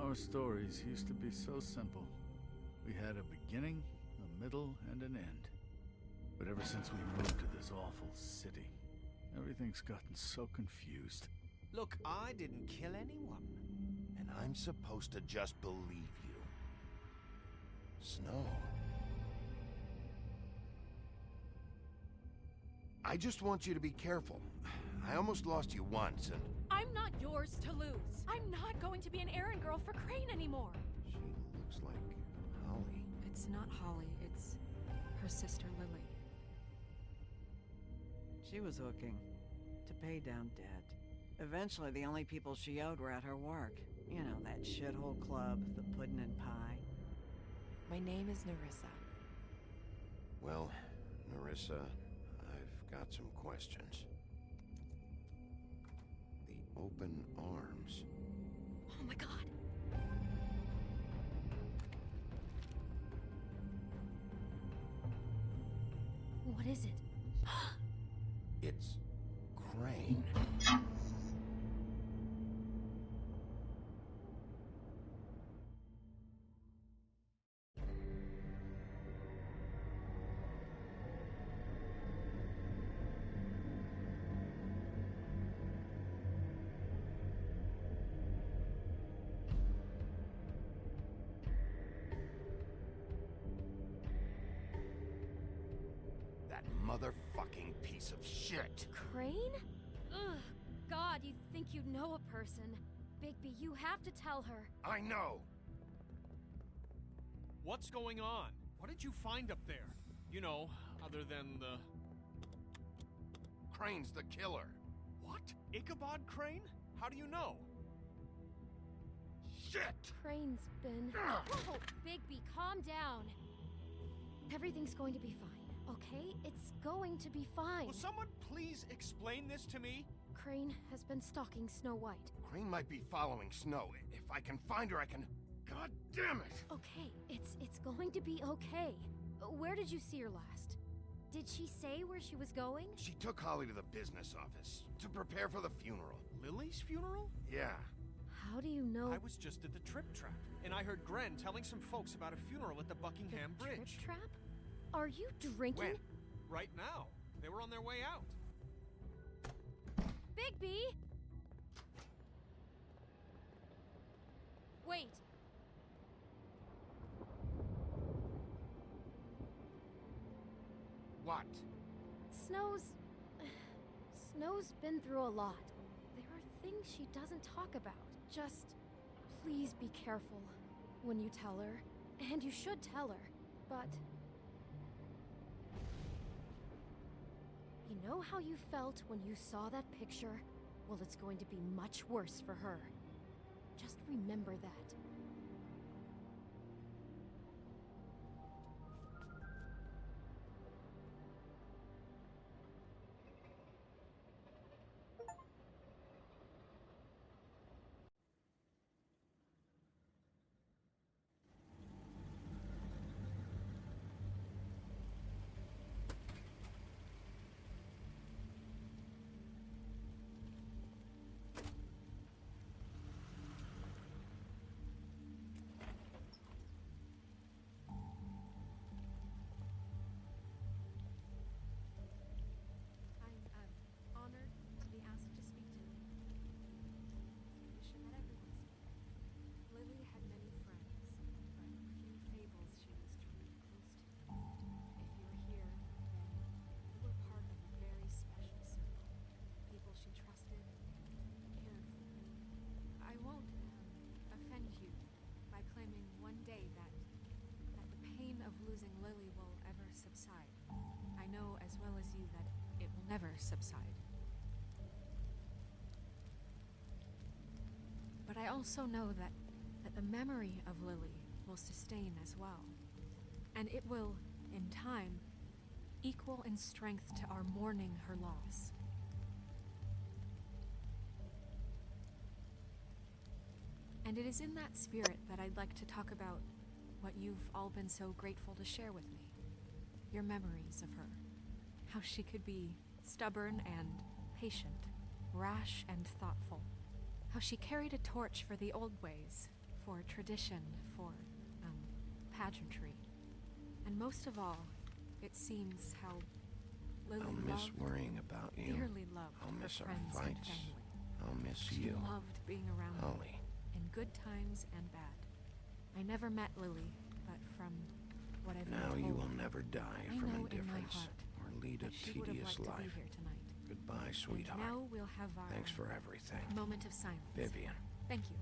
Our stories used to be so simple. We had a beginning, a middle, and an end. But ever since we moved to this awful city, everything's gotten so confused. Look, I didn't kill anyone. And I'm supposed to just believe you. Snow. I just want you to be careful. I almost lost you once, and... I'm not yours to lose. I'm not going to be an errand girl for Crane anymore. She looks like Holly. It's not Holly, it's her sister Lily. She was hooking to pay down debt. Eventually, the only people she owed were at her work. You know, that shithole club, the Puddin' and Pie. My name is Nerissa. Well, Nerissa, I've got some questions. The open arms. Oh my god. What is it? It's Crane. That motherfucking piece of shit. Crane? Ugh. God, you think you know a person. Bigby, you have to tell her. I know. What's going on? What did you find up there? You know, other than the... Crane's the killer. What? Ichabod Crane? How do you know? Shit! Crane's been... Whoa, Bigby, calm down. Everything's going to be fine, okay? It's going to be fine. Will someone please explain this to me? Crane has been stalking Snow White. Crane might be following Snow. If I can find her, I can... God damn it! Okay, it's going to be okay. Where did you see her last? Did she say where she was going? She took Holly to the business office to prepare for the funeral. Lily's funeral? Yeah. How do you know? I was just at the Trip Trap, and I heard Gren telling some folks about a funeral at the Buckingham the Bridge. Trip Trap? Are you drinking? When? Right now. They were on their way out. Bigby! Wait. What? Snow's been through a lot. There are things she doesn't talk about. Just please be careful when you tell her. And you should tell her. But you know how you felt when you saw that picture? Well, it's going to be much worse for her. Just remember that. Losing Lily will ever subside. I know as well as you that it will never subside. But I also know that the memory of Lily will sustain as well. And it will, in time, equal in strength to our mourning her loss. And it is in that spirit that I'd like to talk about what you've all been so grateful to share with me. Your memories of her. How she could be stubborn and patient, rash and thoughtful. How she carried a torch for the old ways, for tradition, for, pageantry. And most of all, it seems how Lily I'll miss worrying about you. dearly loved I'll her miss our friends and fights. family. I'll miss She you. loved being around them, Holly. in good times and bad. I never met Lily, but from what I've been Now told, you will never die I from know in my indifference heart or lead a that she would have tedious liked to be life. here tonight. Goodbye, And sweetheart. now we'll have our Thanks for everything. moment of silence. Vivian. Thank you.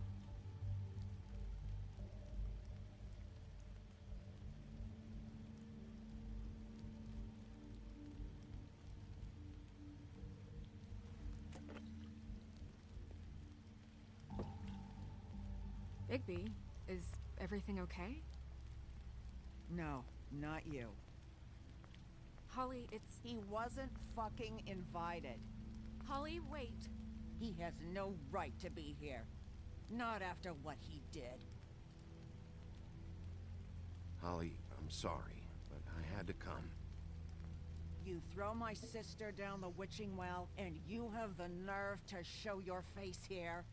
Bigby, is everything okay? No, not you. Holly, it's... He wasn't fucking invited. Holly, wait. He has no right to be here. Not after what he did. Holly, I'm sorry, but I had to come. You throw my sister down the witching well, and you have the nerve to show your face here?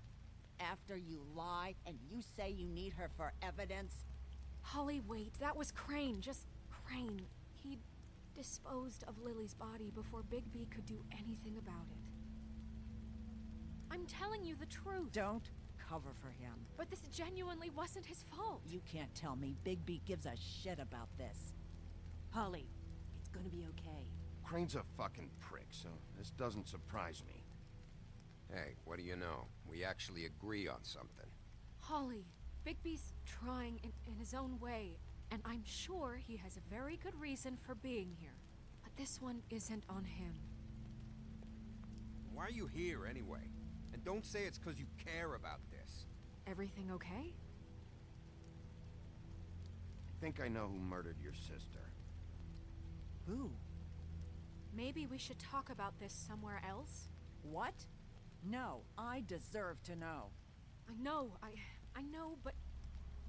After you lie, and you say you need her for evidence? Holly, wait. That was Crane. Just Crane. He disposed of Lily's body before Bigby could do anything about it. I'm telling you the truth. Don't cover for him. But this genuinely wasn't his fault. You can't tell me Bigby gives a shit about this. Holly, it's gonna be okay. Crane's a fucking prick, so this doesn't surprise me. Hey, what do you know? We actually agree on something. Holly, Bigby's trying in his own way, and I'm sure he has a very good reason for being here. But this one isn't on him. Why are you here anyway? And don't say it's because you care about this. Everything okay? I think I know who murdered your sister. Who? Maybe we should talk about this somewhere else? What? No, I deserve to know. I know, but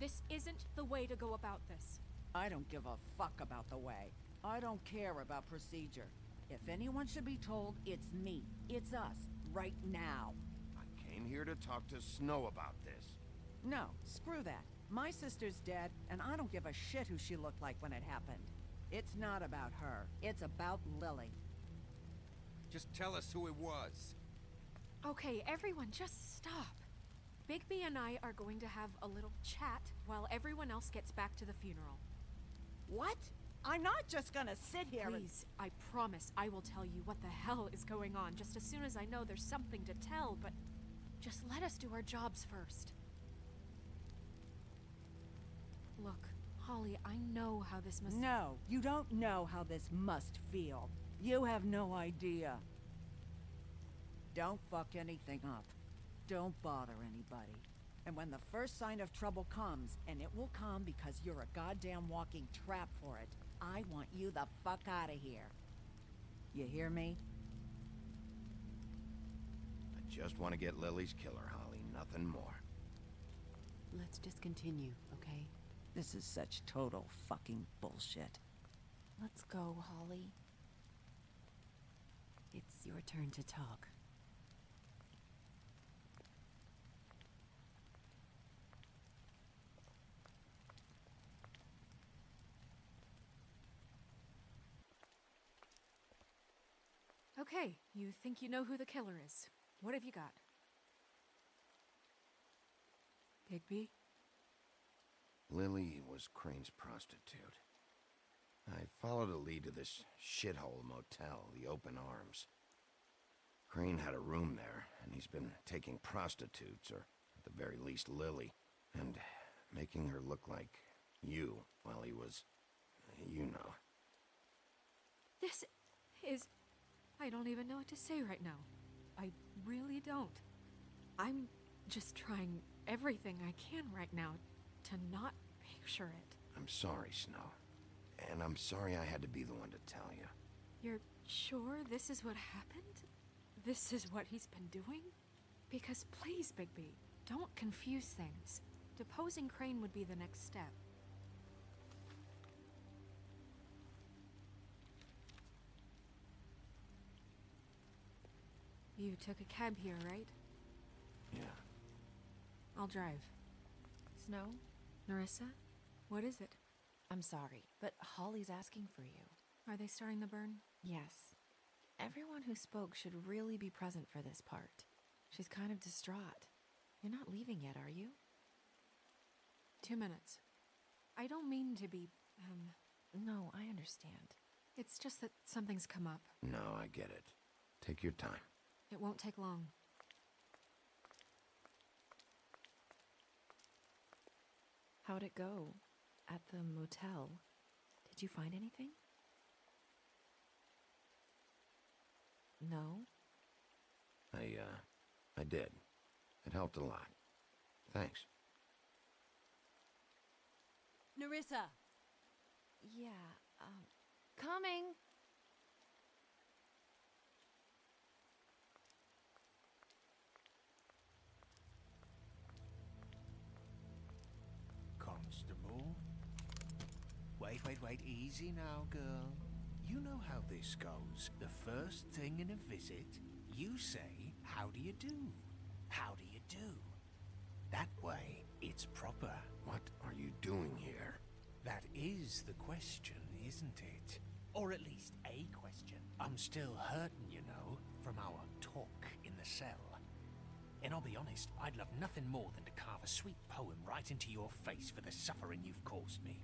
this isn't the way to go about this. I don't give a fuck about the way. I don't care about procedure. If anyone should be told, it's me. It's us, right now. I came here to talk to Snow about this. No, screw that. My sister's dead, and I don't give a shit who she looked like when it happened. It's not about her. It's about Lily. Just tell us who it was. Okay, everyone, just stop. Bigby and I are going to have a little chat while everyone else gets back to the funeral. What? I'm not just gonna sit here and... Please, I promise I will tell you what the hell is going on just as soon as I know there's something to tell, but just let us do our jobs first. Look, Holly, I know how this must... No, you don't know how this must feel. You have no idea. Don't fuck anything up. Don't bother anybody. And when the first sign of trouble comes, and it will come because you're a goddamn walking trap for it, I want you the fuck out of here. You hear me? I just want to get Lily's killer, Holly. Nothing more. Let's just continue, okay? This is such total fucking bullshit. Let's go, Holly. It's your turn to talk. Okay, you think you know who the killer is. What have you got? Bigby? Lily was Crane's prostitute. I followed a lead to this shithole motel, the Open Arms. Crane had a room there, and he's been taking prostitutes, or at the very least Lily, and making her look like you while he was, you know. This is... I don't even know what to say right now. I really don't. I'm just trying everything I can right now to not picture it. I'm sorry, Snow. And I'm sorry I had to be the one to tell you. You're sure this is what happened? This is what he's been doing? Because please, Bigby, Don't confuse things. Deposing Crane would be the next step. You took a cab here, right? Yeah. I'll drive. Snow? Nerissa? What is it? I'm sorry, but Holly's asking for you. Are they starting the burn? Yes. Everyone who spoke should really be present for this part. She's kind of distraught. You're not leaving yet, are you? 2 minutes. I don't mean to be, No, I understand. It's just that something's come up. No, I get it. Take your time. It won't take long. How'd it go? At the motel? Did you find anything? No? I did. It helped a lot. Thanks. Nerissa! Yeah, coming! Constable? Wait, easy now, girl. You know how this goes. The first thing in a visit, you say, how do you do? How do you do? That way, it's proper. What are you doing here? That is the question, isn't it? Or at least a question. I'm still hurting, you know, from our talk in the cell. And I'll be honest, I'd love nothing more than to carve a sweet poem right into your face for the suffering you've caused me.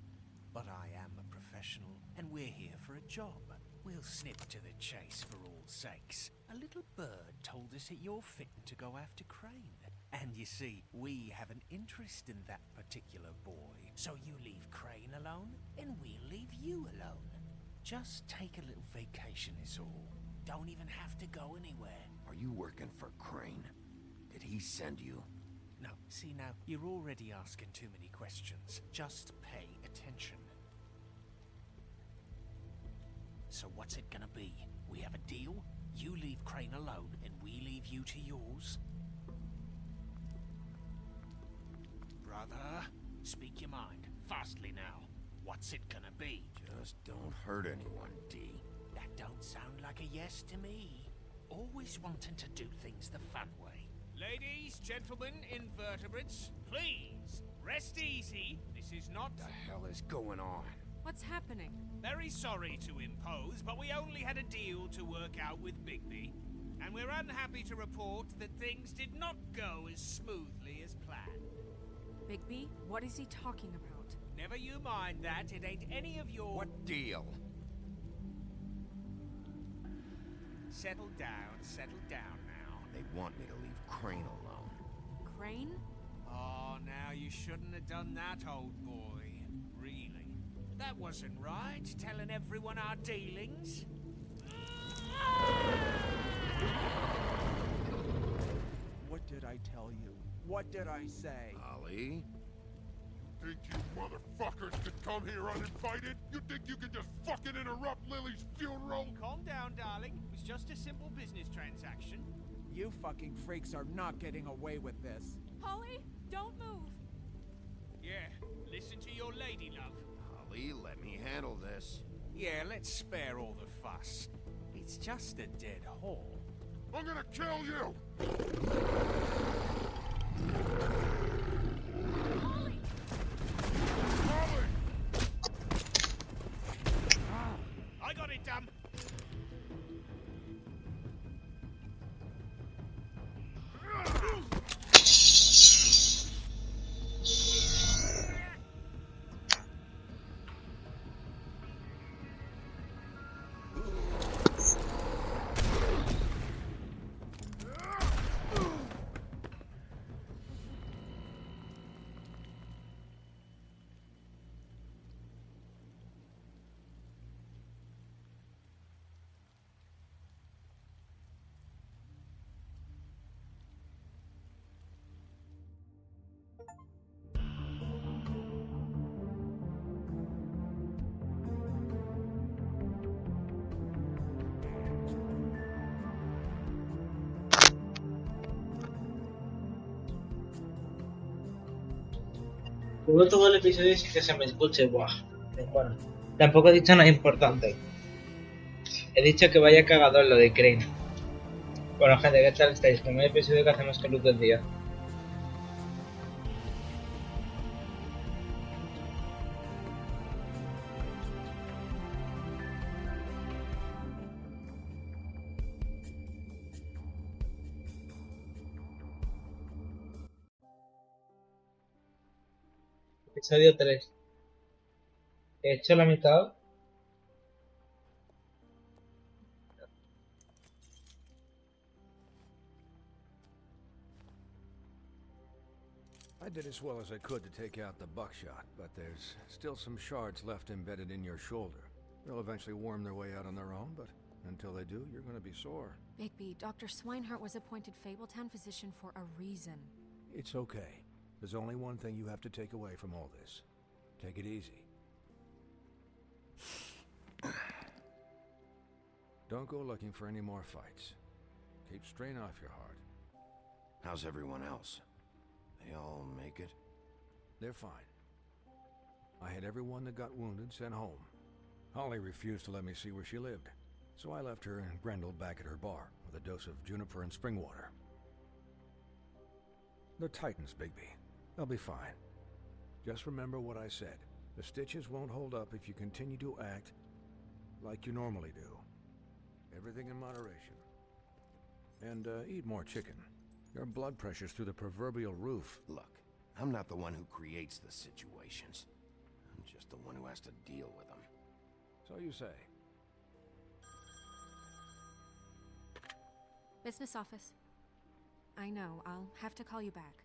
But I am a professional, and we're here for a job. We'll snip to the chase for all sakes. A little bird told us that you're fitting to go after Crane. And you see, we have an interest in that particular boy. So you leave Crane alone, and we'll leave you alone. Just take a little vacation is all. Don't even have to go anywhere. Are you working for Crane? Did he send you? No, see now, you're already asking too many questions. Just pay attention. So what's it gonna be? We have a deal? You leave Crane alone, and we leave you to yours? Brother, speak your mind, fastly now. What's it gonna be? Just don't hurt anyone, D. That don't sound like a yes to me. Always wanting to do things the fun way. Ladies, gentlemen, invertebrates, please, rest easy. This is not... What the hell is going on? What's happening? Very sorry to impose, but we only had a deal to work out with Bigby. And we're unhappy to report that things did not go as smoothly as planned. Bigby? What is he talking about? Never you mind that, it ain't any of your... What deal? Settle down now. They want me to leave Crane alone. Crane? Oh, now you shouldn't have done that, old boy. Really. That wasn't right, telling everyone our dealings. What did I tell you? What did I say? Ollie? Think you motherfuckers could come here uninvited? You think you could just fucking interrupt Lily's funeral? Calm down, darling. It was just a simple business transaction. You fucking freaks are not getting away with this. Holly, don't move! Yeah, listen to your lady, love. Ollie, let me handle this. Yeah, let's spare all the fuss. It's just a dead hole. I'm gonna kill you! Holly! Molly! I got it, damn. Luego todo el episodio sin que se me escuche. Buah. Bueno, tampoco he dicho nada importante. He dicho que vaya cagado en lo de Crane. Bueno, gente, ¿qué tal estáis? Primer episodio que hacemos con luz del día. Episodio 3. He hecho la mitad. I did as well as I could to take out the buckshot, but there's still some shards left embedded in your shoulder. They'll eventually worm their way out on their own, but until they do, you're gonna be sore. Bigby, Dr. Swinehart was appointed Fabletown physician for a reason. It's okay. There's only one thing you have to take away from all this. Take it easy. Don't go looking for any more fights. Keep strain off your heart. How's everyone else? They all make it? They're fine. I had everyone that got wounded sent home. Holly refused to let me see where she lived, so I left her and Grendel back at her bar with a dose of juniper and spring water. They're Titans, Bigby. They'll be fine. Just remember what I said. The stitches won't hold up if you continue to act like you normally do. Everything in moderation. And eat more chicken. Your blood pressure's through the proverbial roof. Look, I'm not the one who creates the situations. I'm just the one who has to deal with them. So you say. Business office. I know, I'll have to call you back.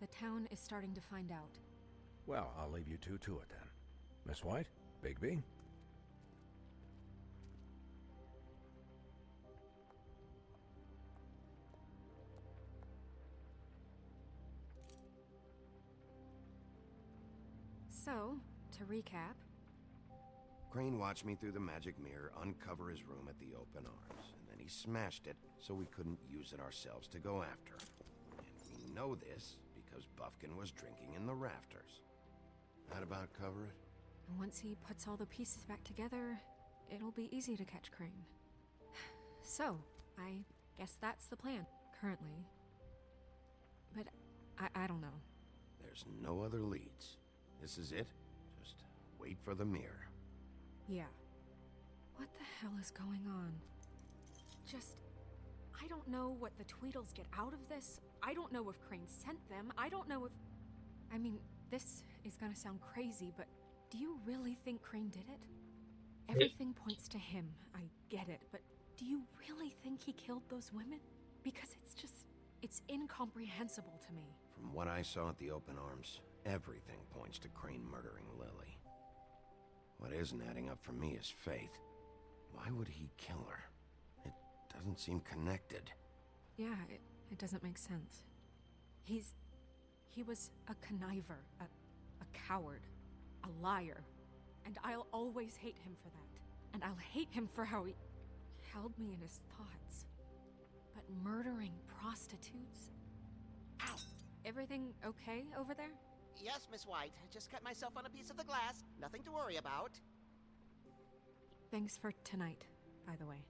The town is starting to find out. Well, I'll leave you two to it then. Miss White, Bigby. So, to recap... Crane watched me through the magic mirror uncover his room at the open arms, and then he smashed it so we couldn't use it ourselves to go after him. And we know this because Buffkin was drinking in the rafters. That about cover it? And once he puts all the pieces back together, it'll be easy to catch Crane. So, I guess that's the plan, currently. But I don't know. There's no other leads. This is it. Just wait for the mirror. Yeah. What the hell is going on? I don't know what the Tweedles get out of this. I don't know if Crane sent them. I don't know if... I mean, this is gonna sound crazy, but do you really think Crane did it? Everything points to him. I get it, but do you really think he killed those women? Because it's incomprehensible to me. From what I saw at the open arms, everything points to Crane murdering Lily. What isn't adding up for me is Faith. Why would he kill her? It doesn't seem connected. Yeah, it doesn't make sense. He was a conniver, a coward, a liar. And I'll always hate him for that. And I'll hate him for how he held me in his thoughts. But murdering prostitutes? Ow! Everything okay over there? Yes, Miss White. I just cut myself on a piece of the glass. Nothing to worry about. Thanks for tonight, by the way.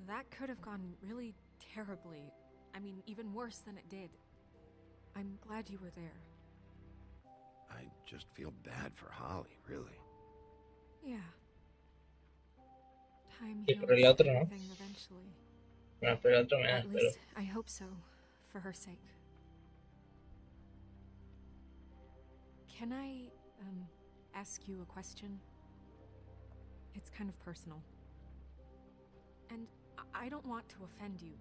That could have gone really terribly. I mean, even worse than it did. I'm glad you were there. I just feel bad for Holly, really. Yeah. Time Y heals por el otro, ¿no? everything eventually. Bueno, pero el otro me da, At least I hope so, for her sake. Can I, ask you a question? It's kind of personal. And I don't want to offend you,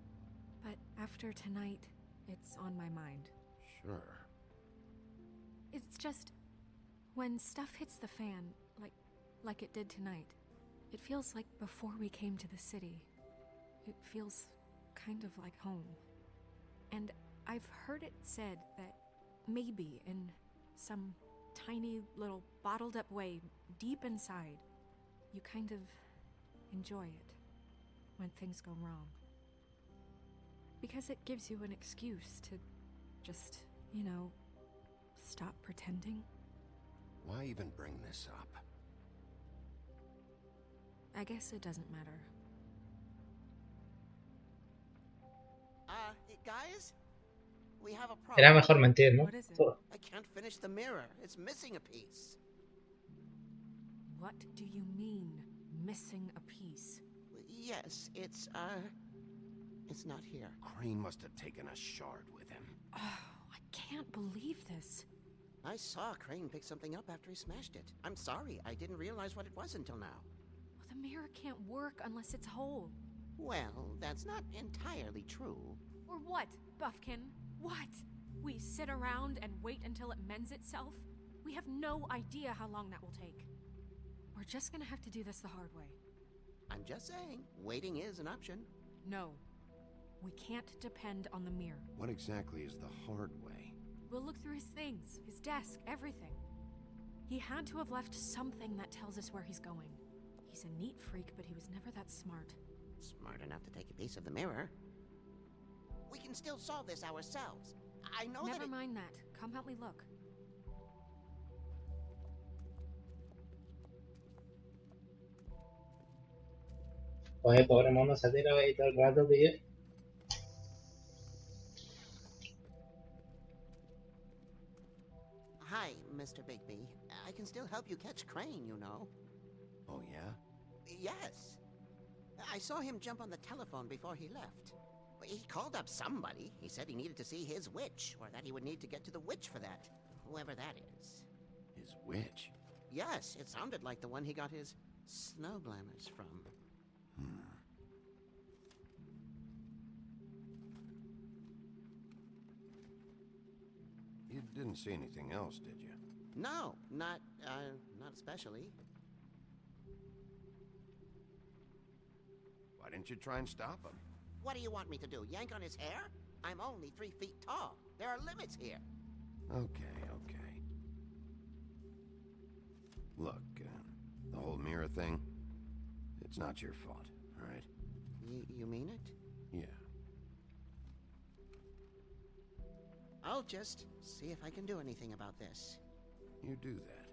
but after tonight, it's on my mind. Sure. It's just, when stuff hits the fan, like it did tonight, it feels like before we came to the city. It feels kind of like home. And I've heard it said that maybe in some tiny little bottled up way deep inside, you kind of enjoy it when things go wrong. Because it gives you an excuse to just, Stop pretending? Why even bring this up? I guess it doesn't matter. Guys? We have a Era problem. mejor mentir, ¿no? What is it? I can't finish the mirror. It's missing a piece. What do you mean, missing a piece? Yes, it's not here. Crane must have taken a shard with him. Oh, I can't believe this. I saw Crane pick something up after he smashed it. I'm sorry, I didn't realize what it was until now. Well, the mirror can't work unless it's whole. Well, that's not entirely true. Or what, Buffkin? What? We sit around and wait until it mends itself? We have no idea how long that will take. We're just gonna have to do this the hard way. I'm just saying, waiting is an option. No. We can't depend on the mirror. What exactly is the hard way? We'll look through his things, his desk, everything. He had to have left something that tells us where he's going. He's a neat freak, but he was never that smart. Smart enough to take a piece of the mirror. We can still solve this ourselves. I know Never mind that. Come help me look. Oye, pobre mono, se ha tirado ahí todo el rato, tío. Hi, Mr. Bigby. I can still help you catch Crane, you know. Oh, yeah? Yes. I saw him jump on the telephone before he left. He called up somebody. He said he needed to see his witch, or that he would need to get to the witch for that. Whoever that is. His witch? Yes, it sounded like the one he got his snow glamours from. You didn't see anything else, did you? No, not especially. Why didn't you try and stop him? What do you want me to do, yank on his hair? I'm only 3 feet tall. There are limits here. Okay. Look, the whole mirror thing, it's not your fault, all right? You mean it? Yeah. I'll just see if I can do anything about this. You do that.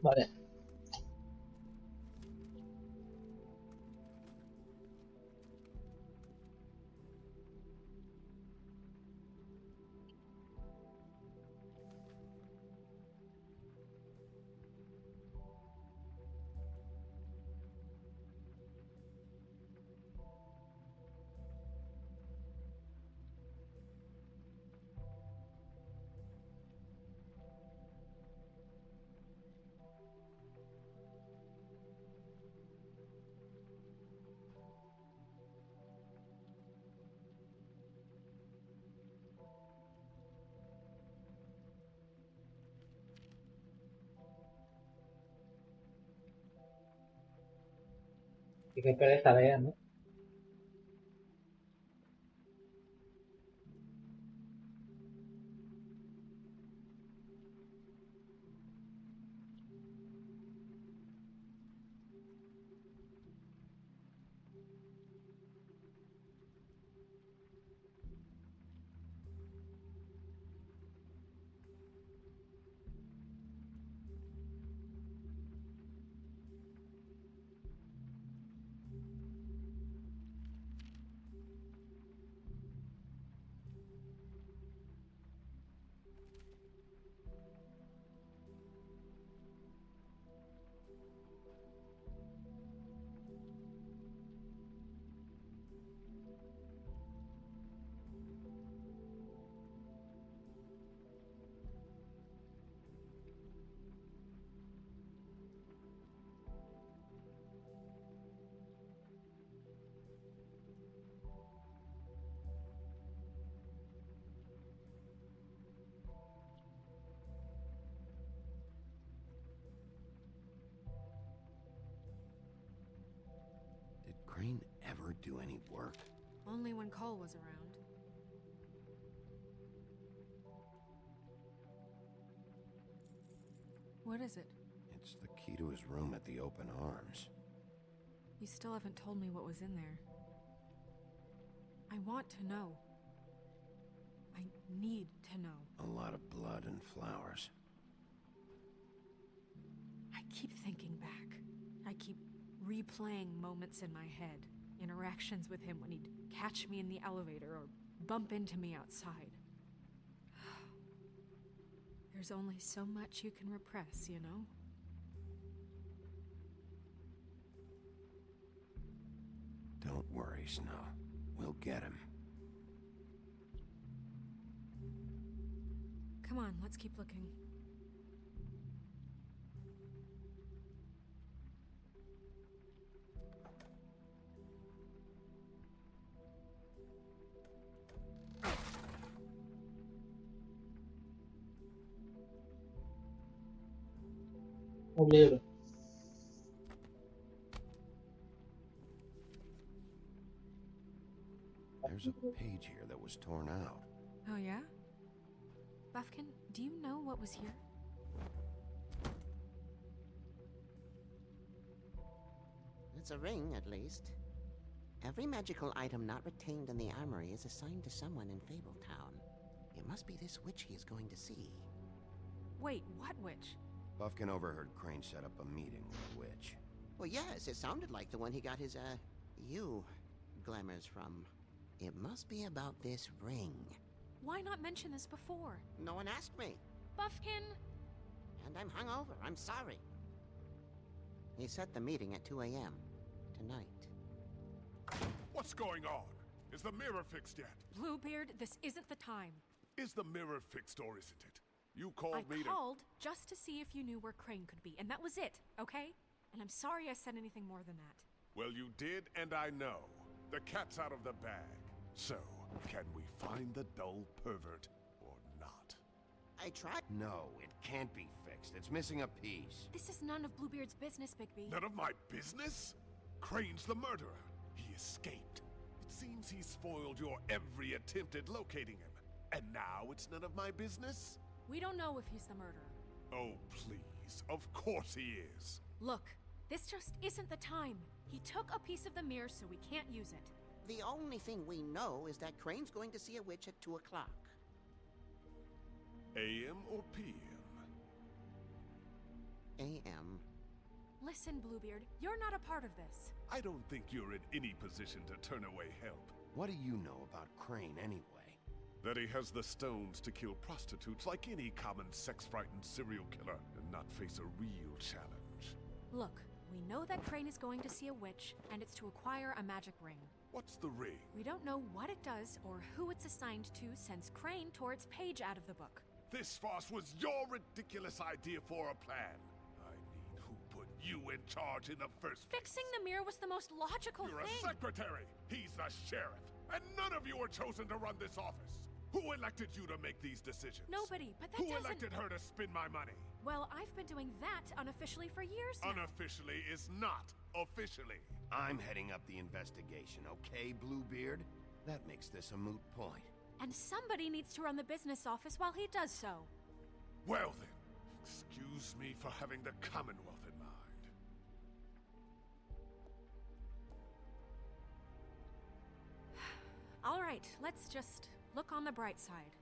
Vale. Y qué pereza leer, ¿no? Did Crane ever do any work? Only when Cole was around. What is it? It's the key to his room at the Open Arms. You still haven't told me what was in there. I want to know. I need to know. A lot of blood and flowers. I keep thinking back. I keep replaying moments in my head. Interactions with him when he'd catch me in the elevator or bump into me outside. There's only so much you can repress, you know? Don't worry, Snow. We'll get him. Come on, let's keep looking. Un libro. There's a page here that was torn out. Oh, yeah? Buffkin, do you know what was here? It's a ring, at least. Every magical item not retained in the armory is assigned to someone in Fabletown. It must be this witch he is going to see. Wait, what witch? Buffkin overheard Crane set up a meeting with a witch. Well, yes, it sounded like the one he got his, glamours from. It must be about this ring. Why not mention this before? No one asked me. Buffkin! And I'm hungover. I'm sorry. He set the meeting at 2 a.m. tonight. What's going on? Is the mirror fixed yet? Bluebeard, this isn't the time. Is the mirror fixed or isn't it? You called me to... I called just to see if you knew where Crane could be, and that was it, okay? And I'm sorry I said anything more than that. Well, you did, and I know. The cat's out of the bag. So, can we find the dull pervert or not? I tried. No, it can't be fixed. It's missing a piece. This is none of Bluebeard's business, Bigby. None of my business? Crane's the murderer. He escaped. It seems he spoiled your every attempt at locating him. And now it's none of my business? We don't know if he's the murderer. Oh, please. Of course he is. Look, this just isn't the time. He took a piece of the mirror, so we can't use it. The only thing we know is that Crane's going to see a witch at 2 o'clock. AM or PM? AM. Listen, Bluebeard, you're not a part of this. I don't think you're in any position to turn away help. What do you know about Crane anyway? That he has the stones to kill prostitutes like any common sex-frightened serial killer and not face a real challenge. Look, we know that Crane is going to see a witch, and it's to acquire a magic ring. What's the ring? We don't know what it does or who it's assigned to since Crane tore its page out of the book. This farce was your ridiculous idea for a plan. I mean, who put you in charge in the first place? Fixing the mirror was the most logical You're thing. a secretary. He's the sheriff. And none of you were chosen to run this office. Who elected you to make these decisions? Nobody, but that Who doesn't... elected her to spend my money? Well, I've been doing that unofficially for years now. Unofficially is not officially. I'm heading up the investigation, okay, Bluebeard? That makes this a moot point. And somebody needs to run the business office while he does so. Well then, excuse me for having the Commonwealth in mind. All right, let's just look on the bright side.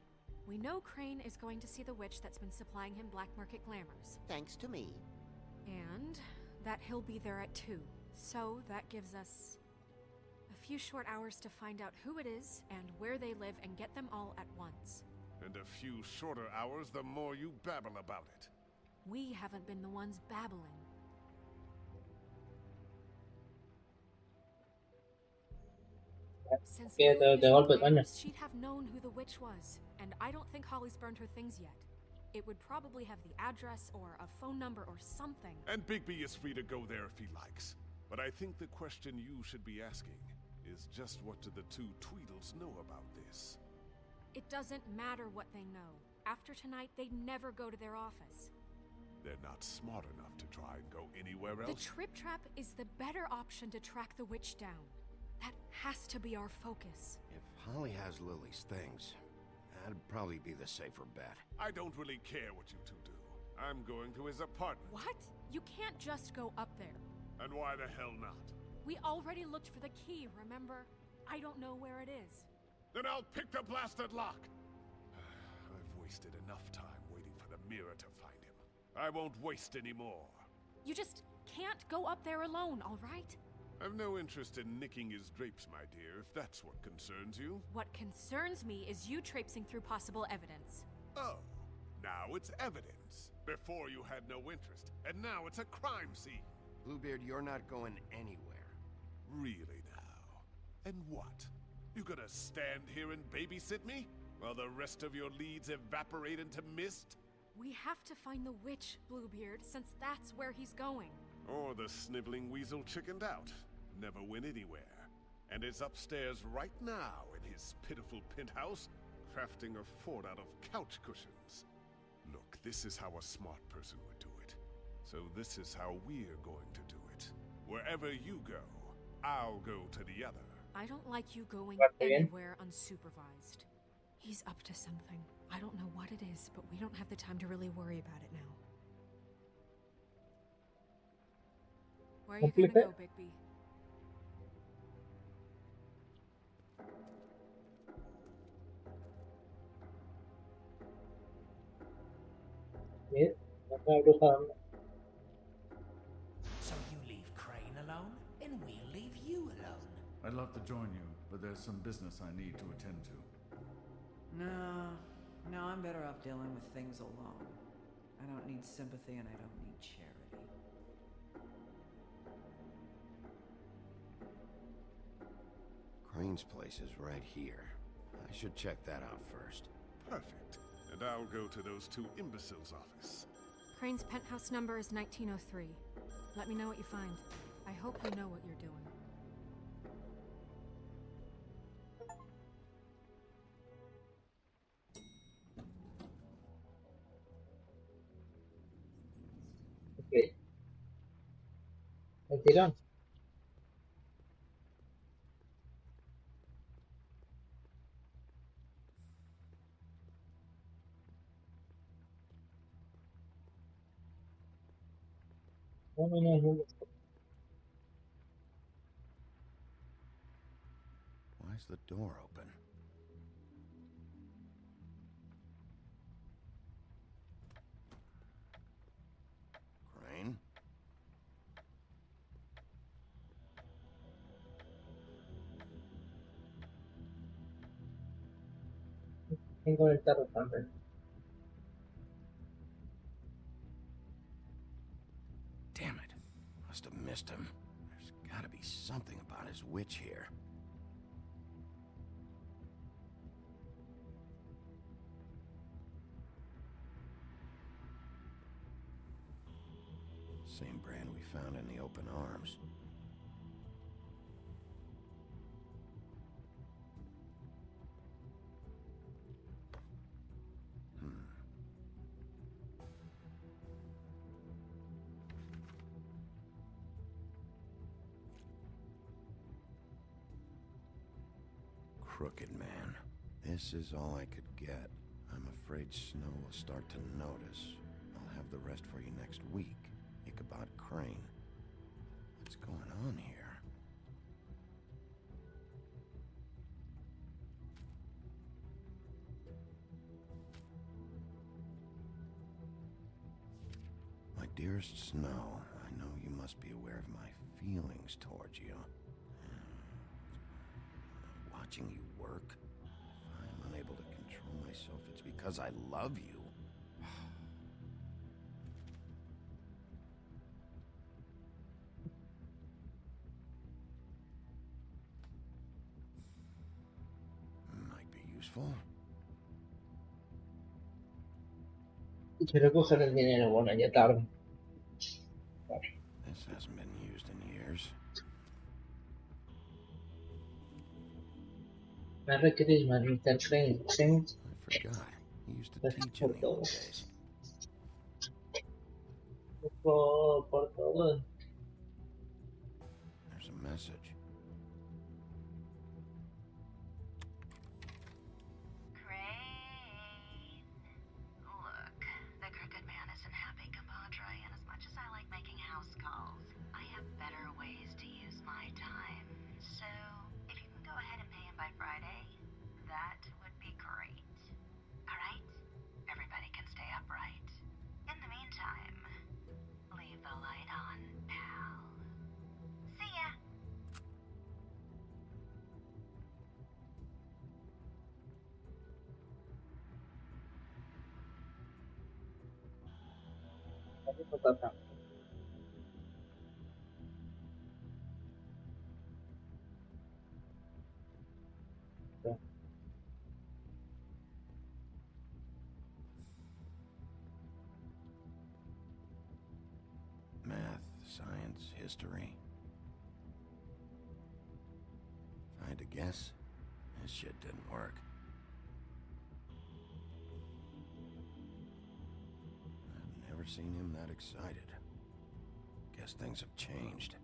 We know Crane is going to see the witch that's been supplying him black market glamours. Thanks to me. And that he'll be there at 2. So that gives us a few short hours to find out who it is and where they live and get them all at once. And a few shorter hours the more you babble about it. We haven't been the ones babbling. Since Que Lily de is golpe, the coño. witness, she'd have known who the witch was, and I don't think Holly's burned her things yet. It would probably have the address or a phone number or something. And Bigby is free to go there if he likes. But I think the question you should be asking is just what do the two Tweedles know about this? It doesn't matter what they know. After tonight, they'd never go to their office. They're not smart enough to try and go anywhere The else. Trip Trap is the better option to track the witch down. That has to be our focus. If Holly has Lily's things, that'd probably be the safer bet. I don't really care what you two do. I'm going to his apartment. What? You can't just go up there. And why the hell not? We already looked for the key, remember? I don't know where it is. Then I'll pick the blasted lock. wasted enough time waiting for the mirror to find him. I won't waste any more. You just can't go up there alone, all right? I've no interest in nicking his drapes, my dear, if that's what concerns you. What concerns me is you traipsing through possible evidence. Oh, now it's evidence. Before you had no interest, and now it's a crime scene. Bluebeard, you're not going anywhere. Really now? And what? You gonna stand here and babysit me? While the rest of your leads evaporate into mist? We have to find the witch, Bluebeard, since that's where he's going. Or the sniveling weasel chickened out. Never went anywhere. And is upstairs right now in his pitiful penthouse, crafting a fort out of couch cushions. Look, this is how a smart person would do it. So this is how we're going to do it. Wherever you go, I'll go to the other. I don't like you going anywhere unsupervised. He's up to something. I don't know what it is, but we don't have the time to really worry about it now. Where are you gonna go, Bigby? So you leave Crane alone, and we'll leave you alone. I'd love to join you, but there's some business I need to attend to. No, I'm better off dealing with things alone. I don't need sympathy and I don't need charity. Crane's place is right here. I should check that out first. Perfect. And I'll go to those two imbeciles' office. Crane's penthouse number is 1903. Let me know what you find. I hope you know what you're doing. Ok. ¿El tirón? Why is the door open? Crane? Tengo el tarro también. Damn it. Must have missed him. There's gotta be something about his witch here. Same brand we found in the open arms. Crooked man. This is all I could get. I'm afraid Snow will start to notice. I'll have the rest for you next week. Ichabod Crane. What's going on here? My dearest Snow, I know you must be aware of my feelings towards you. Watching you work, if I'm unable to control myself, it's because I love you. Might be useful. Quiero coger el dinero, bueno, ya tarde. This hasn't been used in years. Merry Christmas, Mr. Crane. I forgot. He used to teach in the old days. Por todo. There's a message. Crane. Look, the crooked man isn't happy, compadre, and as much as I like making house calls, I have better ways to use my time. So, if you can go ahead and pay him by Friday, that would be great. Alright? Math, science, history. If I had to guess, this shit didn't work. I've never seen him that excited. Guess things have changed.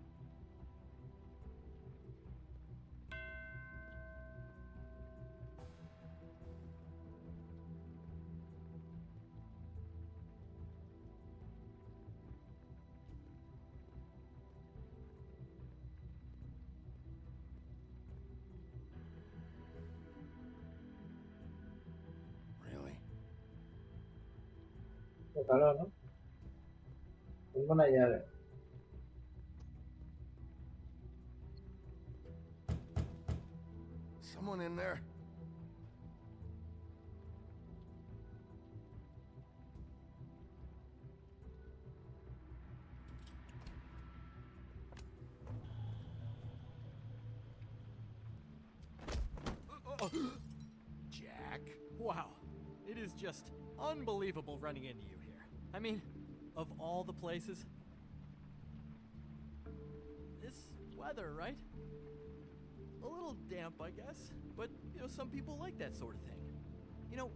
Really? Qué calor, ¿no? Tengo una llave. Someone in there? Jack? Wow. It is just unbelievable running into you here. I mean, of all the places. This weather, right? A little damp, I guess. But, you know, some people like that sort of thing. You know,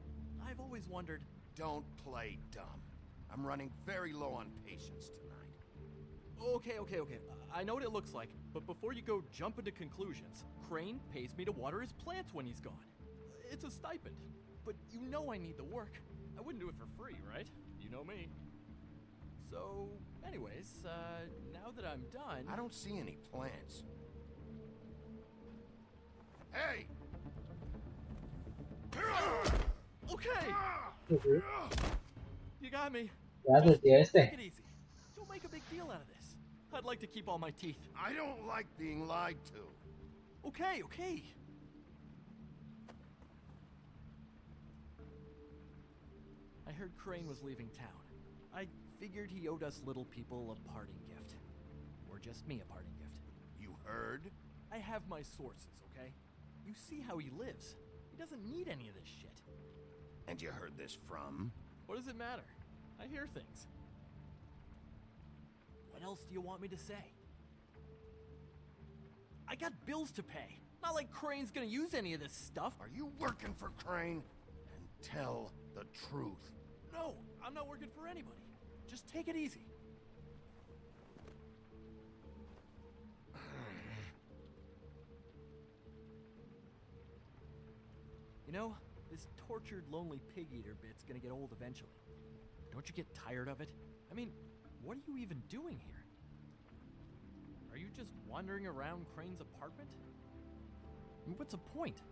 I've always wondered... Don't play dumb. I'm running very low on patience tonight. Okay. I know what it looks like, but before you go jump into conclusions, Crane pays me to water his plants when he's gone. It's a stipend. But you know I need the work. I wouldn't do it for free, right? You know me. So, anyways, now that I'm done... I don't see any plants. Hey! Okay! You got me. Gracias, tío, este. Take it easy. Don't make a big deal out of this. I'd like to keep all my teeth. I don't like being lied to. Okay. I heard Crane was leaving town. I figured he owed us little people a parting gift. Or just me a parting gift. You heard? I have my sources, okay? You see how he lives. He doesn't need any of this shit. And you heard this from? What does it matter? I hear things. What else do you want me to say? I got bills to pay. Not like Crane's gonna use any of this stuff. Are you working for Crane? And tell the truth. No, I'm not working for anybody. Just take it easy. You know, this tortured, lonely pig-eater bit's gonna get old eventually. Don't you get tired of it? I mean, what are you even doing here? Are you just wandering around Crane's apartment? I mean, what's the point?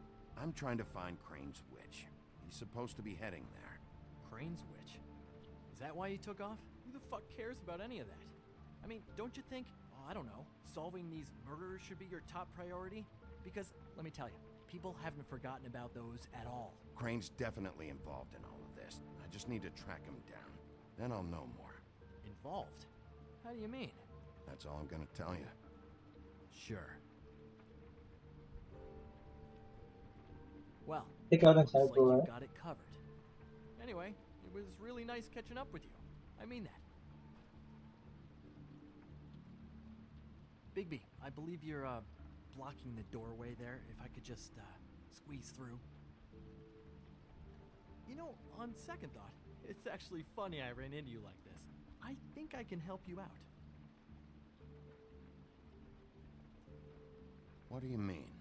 I'm trying to find Crane's witch. He's supposed to be heading there. Crane's witch? Is that why he took off? Who the fuck cares about any of that? I mean, don't you think, I don't know, solving these murders should be your top priority? Because, let me tell you, people haven't forgotten about those at all. Crane's definitely involved in all of this. I just need to track him down. Then I'll know more. Involved? How do you mean? That's all I'm gonna tell you. Sure. Well, Este cabrón looks sabe like todo, you've ¿eh? got it covered. Anyway, it was really nice catching up with you. I mean that. Bigby, I believe you're, blocking the doorway there. If I could just, squeeze through. You know, on second thought, it's actually funny I ran into you like this. I think I can help you out. What do you mean?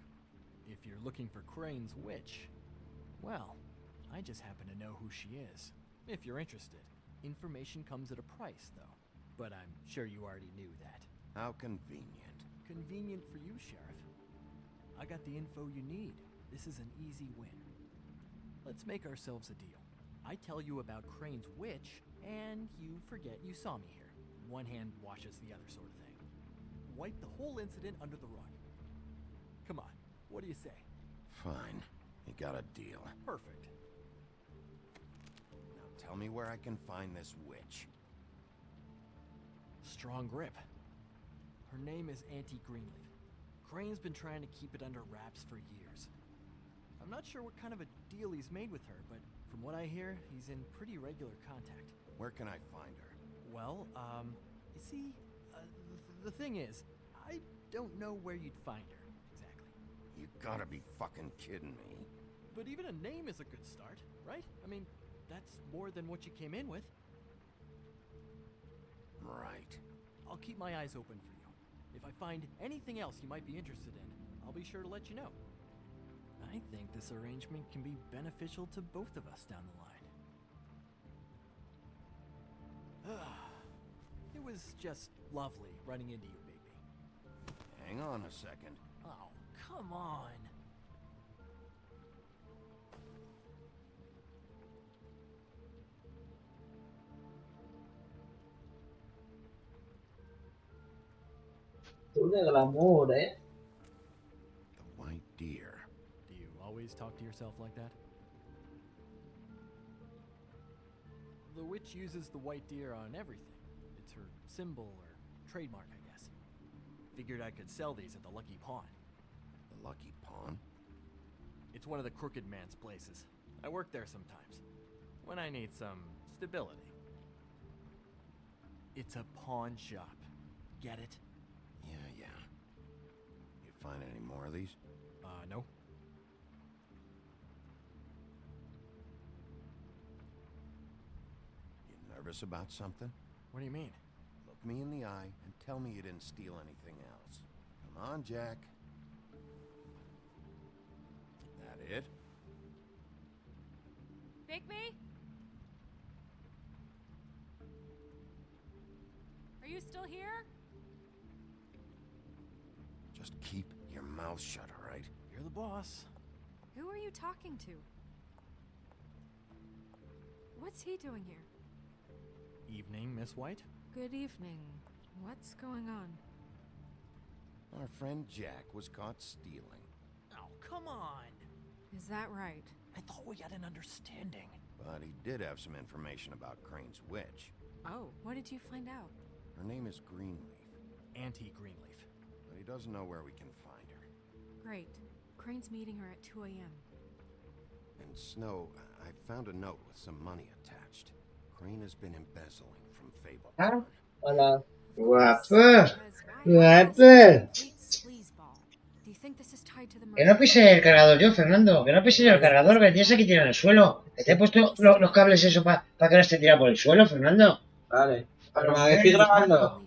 If you're looking for Crane's witch, well, I just happen to know who she is. If you're interested. Information comes at a price, though. But I'm sure you already knew that. How convenient. Convenient for you, Sheriff. I got the info you need. This is an easy win. Let's make ourselves a deal. I tell you about Crane's witch, and you forget you saw me here. One hand washes the other sort of thing. Wipe the whole incident under the rug. Come on, what do you say? Fine. You got a deal. Perfect. Now tell me where I can find this witch. strong grip. Her name is Auntie Greenleaf. Crane's been trying to keep it under wraps for years. I'm not sure what kind of a deal he's made with her, but from what I hear, he's in pretty regular contact. Where can I find her? Well, you see, the thing is, I don't know where you'd find her, exactly. You gotta be fucking kidding me. But even a name is a good start, right? I mean, that's more than what you came in with. Right. I'll keep my eyes open for you. If I find anything else you might be interested in, I'll be sure to let you know. I think this arrangement can be beneficial to both of us down the line. It was just lovely running into you, baby. Hang on a second. Oh, come on. Tú de glamour, ¿eh? The white deer. Do you always talk to yourself like that? The witch uses the white deer on everything. It's her symbol or trademark, I guess. Figured I could sell these at the Lucky Pawn. The Lucky Pawn? It's one of the crooked man's places. I work there sometimes, when I need some stability. It's a pawn shop. Get it? Yeah. You find any more of these? No. You nervous about something? What do you mean? Look me in the eye and tell me you didn't steal anything else. Come on, Jack. That it? Bigby? Are you still here? Just keep your mouth shut, all right? You're the boss. Who are you talking to? What's he doing here? Evening, Miss White. Good evening. What's going on? Our friend Jack was caught stealing. Oh, come on. Is that right? I thought we had an understanding. But he did have some information about Crane's witch. Oh, what did you find out? Her name is Greenleaf. Auntie Greenleaf. But he doesn't know where we can find her. Great. Crane's meeting her at 2 a.m. And Snow, I found a note with some money attached. Crane has been embezzling from Fable. Ah, hola. Guapo. Guapo. Que no pise el cargador yo, Fernando. Que no pise yo el cargador, que tienes aquí tirado en el suelo. Que te he puesto los cables eso para que no esté tirado por el suelo, Fernando. Vale. Pero me estoy grabando.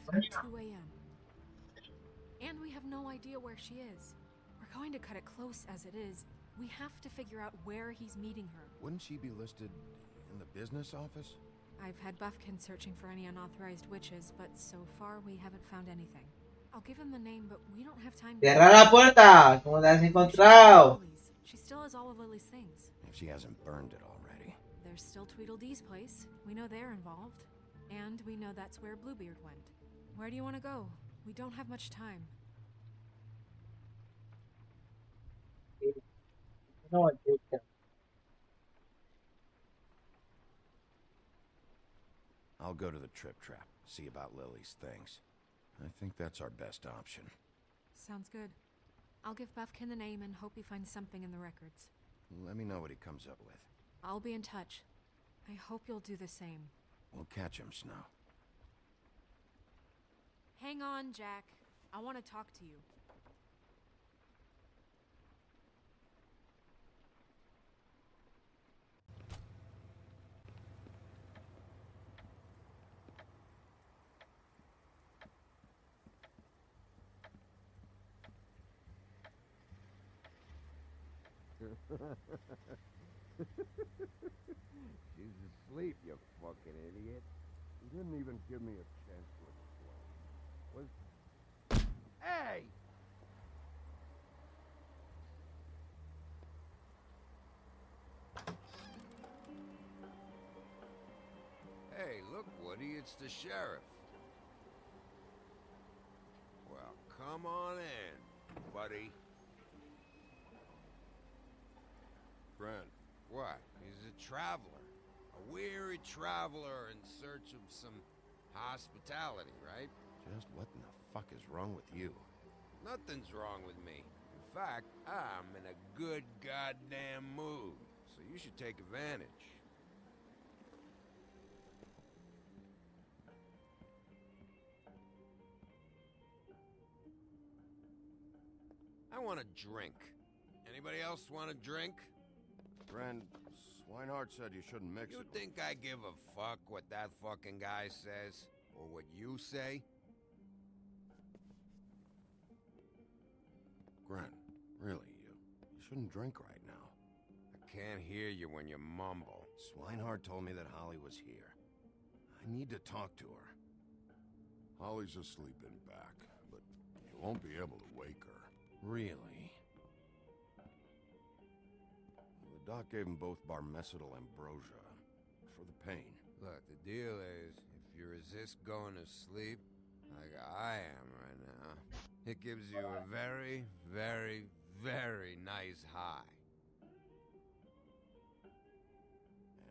And we have no idea where she is. We're going to cut it close as it is. We have to figure out where he's meeting her. Wouldn't she be listed in the business office? I've had Buffkin searching for any unauthorized witches, but so far we haven't found anything. I'll give him the name, but we don't have time to... ¡Cierra la puerta! ¿Cómo te has encontrado? She still has all of Lily's things. If she hasn't burned it already. There's still Tweedledee's place. We know they're involved. And we know that's where Bluebeard went. Where do you want to go? We don't have much time. No, I'll go to the Trip Trap, see about Lily's things. I think that's our best option. Sounds good. I'll give Buffkin the name and hope he finds something in the records. Let me know what he comes up with. I'll be in touch. I hope you'll do the same. We'll catch him, Snow. Hang on, Jack. I want to talk to you. She's asleep, you fucking idiot. You didn't even give me a chance to explain. Hey! Hey, look, Woody, it's the sheriff. Well, come on in, buddy. Friend. What? He's a traveler. A weary traveler in search of some Hospitality, right? Just what in the fuck is wrong with you? Nothing's wrong with me. In fact, I'm in a good goddamn mood, so you should take advantage. I want a drink. Anybody else want a drink? Friend, Swinehart said you shouldn't mix it. You think I give a fuck what that fucking guy says? Or what you say? Gren, really, you shouldn't drink right now. I can't hear you when you mumble. Swinehart told me that Holly was here. I need to talk to her. Holly's asleep in back, but you won't be able to wake her. Really? The doc gave them both barmecidal ambrosia for the pain. Look, the deal is, if you resist going to sleep, like I am right now, it gives you a very, very, very nice high.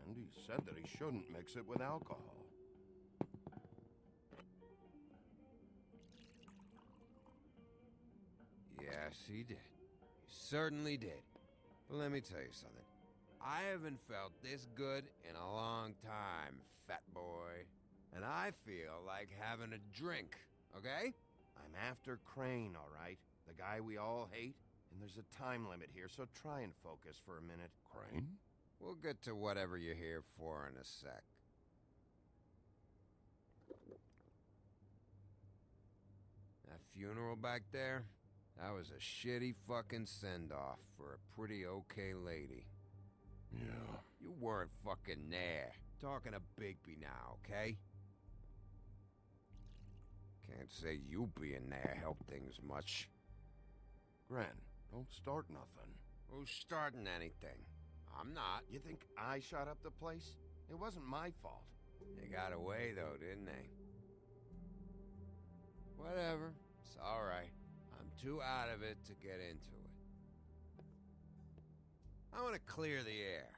And he said that he shouldn't mix it with alcohol. Yes, he did. He certainly did. But let me tell you something. I haven't felt this good in a long time, fat boy. And I feel like having a drink, okay? I'm after Crane, all right? The guy we all hate? And there's a time limit here, so try and focus for a minute. Crane? We'll get to whatever you're here for in a sec. That funeral back there? That was a shitty fucking send-off for a pretty okay lady. Yeah. You weren't fucking there. Talking to Bigby now, okay? Can't say you being there helped things much. Gren, don't start nothing. Who's starting anything? I'm not. You think I shot up the place? It wasn't my fault. They got away, though, didn't they? Whatever. It's all right. I'm too out of it to get into it. I want to clear the air.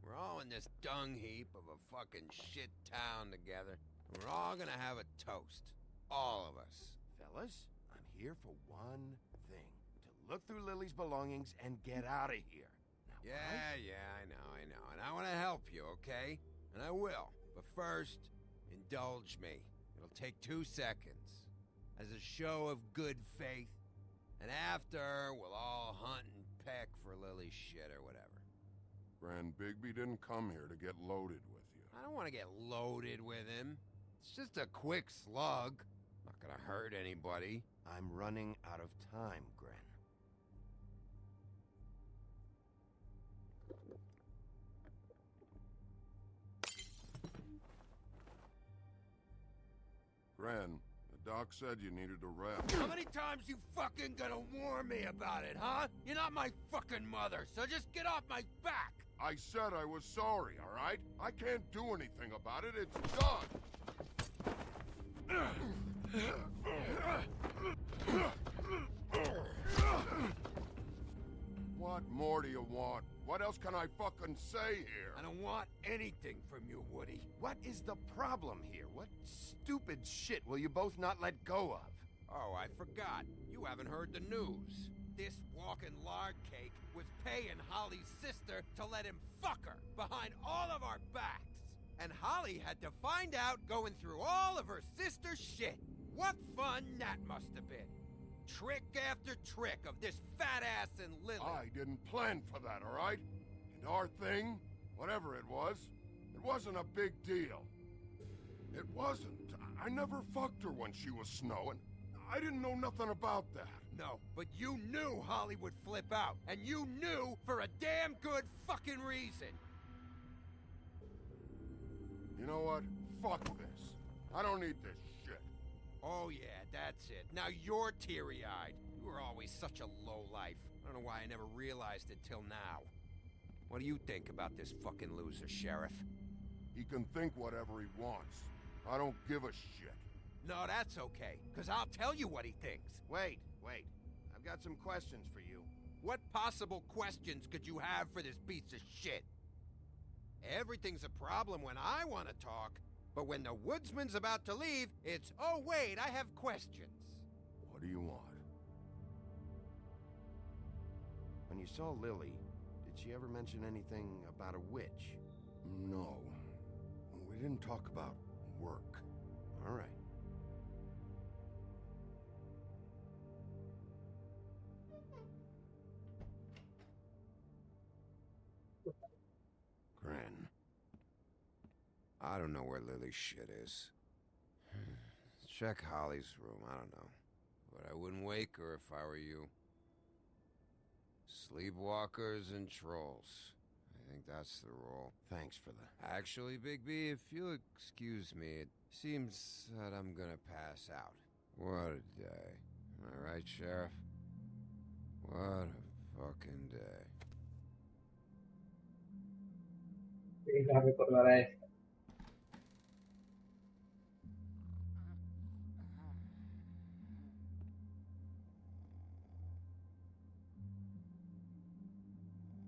We're all in this dung heap of a fucking shit town together. And we're all gonna have a toast. All of us. Fellas, I'm here for one thing. To look through Lily's belongings and get out of here. Now, Yeah, I know. And I want to help you, okay? And I will. But first, indulge me. It'll take 2 seconds. As a show of good faith. And after, we'll all hunt and peck for Lily's shit or whatever. Grand Bigby didn't come here to get loaded with you. I don't want to get loaded with him. It's just a quick slug. Not gonna hurt anybody. I'm running out of time, Gren. Gren, the doc said you needed a rest. How many times you fucking gonna warn me about it, huh? You're not my fucking mother, so just get off my back! I said I was sorry, all right? I can't do anything about it. It's done. What more do you want? What else can I fucking say here? I don't want anything from you, Woody. What is the problem here? What stupid shit will you both not let go of? Oh, I forgot. You haven't heard the news. This walking lard cake was paying Holly's sister to let him fuck her behind all of our backs. And Holly had to find out going through all of her sister's shit. What fun that must have been. Trick after trick of this fat ass and Lily. I didn't plan for that, all right? And our thing, whatever it wasn't a big deal. It wasn't. I never fucked her when she was snowing. I didn't know nothing about that. No, but you knew Holly would flip out. And you knew for a damn good fucking reason. You know what? Fuck this. I don't need this shit. Oh yeah, that's it. Now you're teary-eyed. You were always such a lowlife. I don't know why I never realized it till now. What do you think about this fucking loser, Sheriff? He can think whatever he wants. I don't give a shit. No, that's okay, because I'll tell you what he thinks. Wait. I've got some questions for you. What possible questions could you have for this piece of shit? Everything's a problem when I want to talk. But when the woodsman's about to leave, it's, oh wait, I have questions. What do you want? When you saw Lily, did she ever mention anything about a witch? No. We didn't talk about work. All right. Gran. I don't know where Lily's shit is. Check Holly's room, I don't know. But I wouldn't wake her if I were you. Sleepwalkers and trolls. I think that's the rule. Thanks for the... Actually, Big B, if you'll excuse me, it seems that I'm gonna pass out. What a day. Am I right, Sheriff? What a fucking day. Sí, no recordará esto.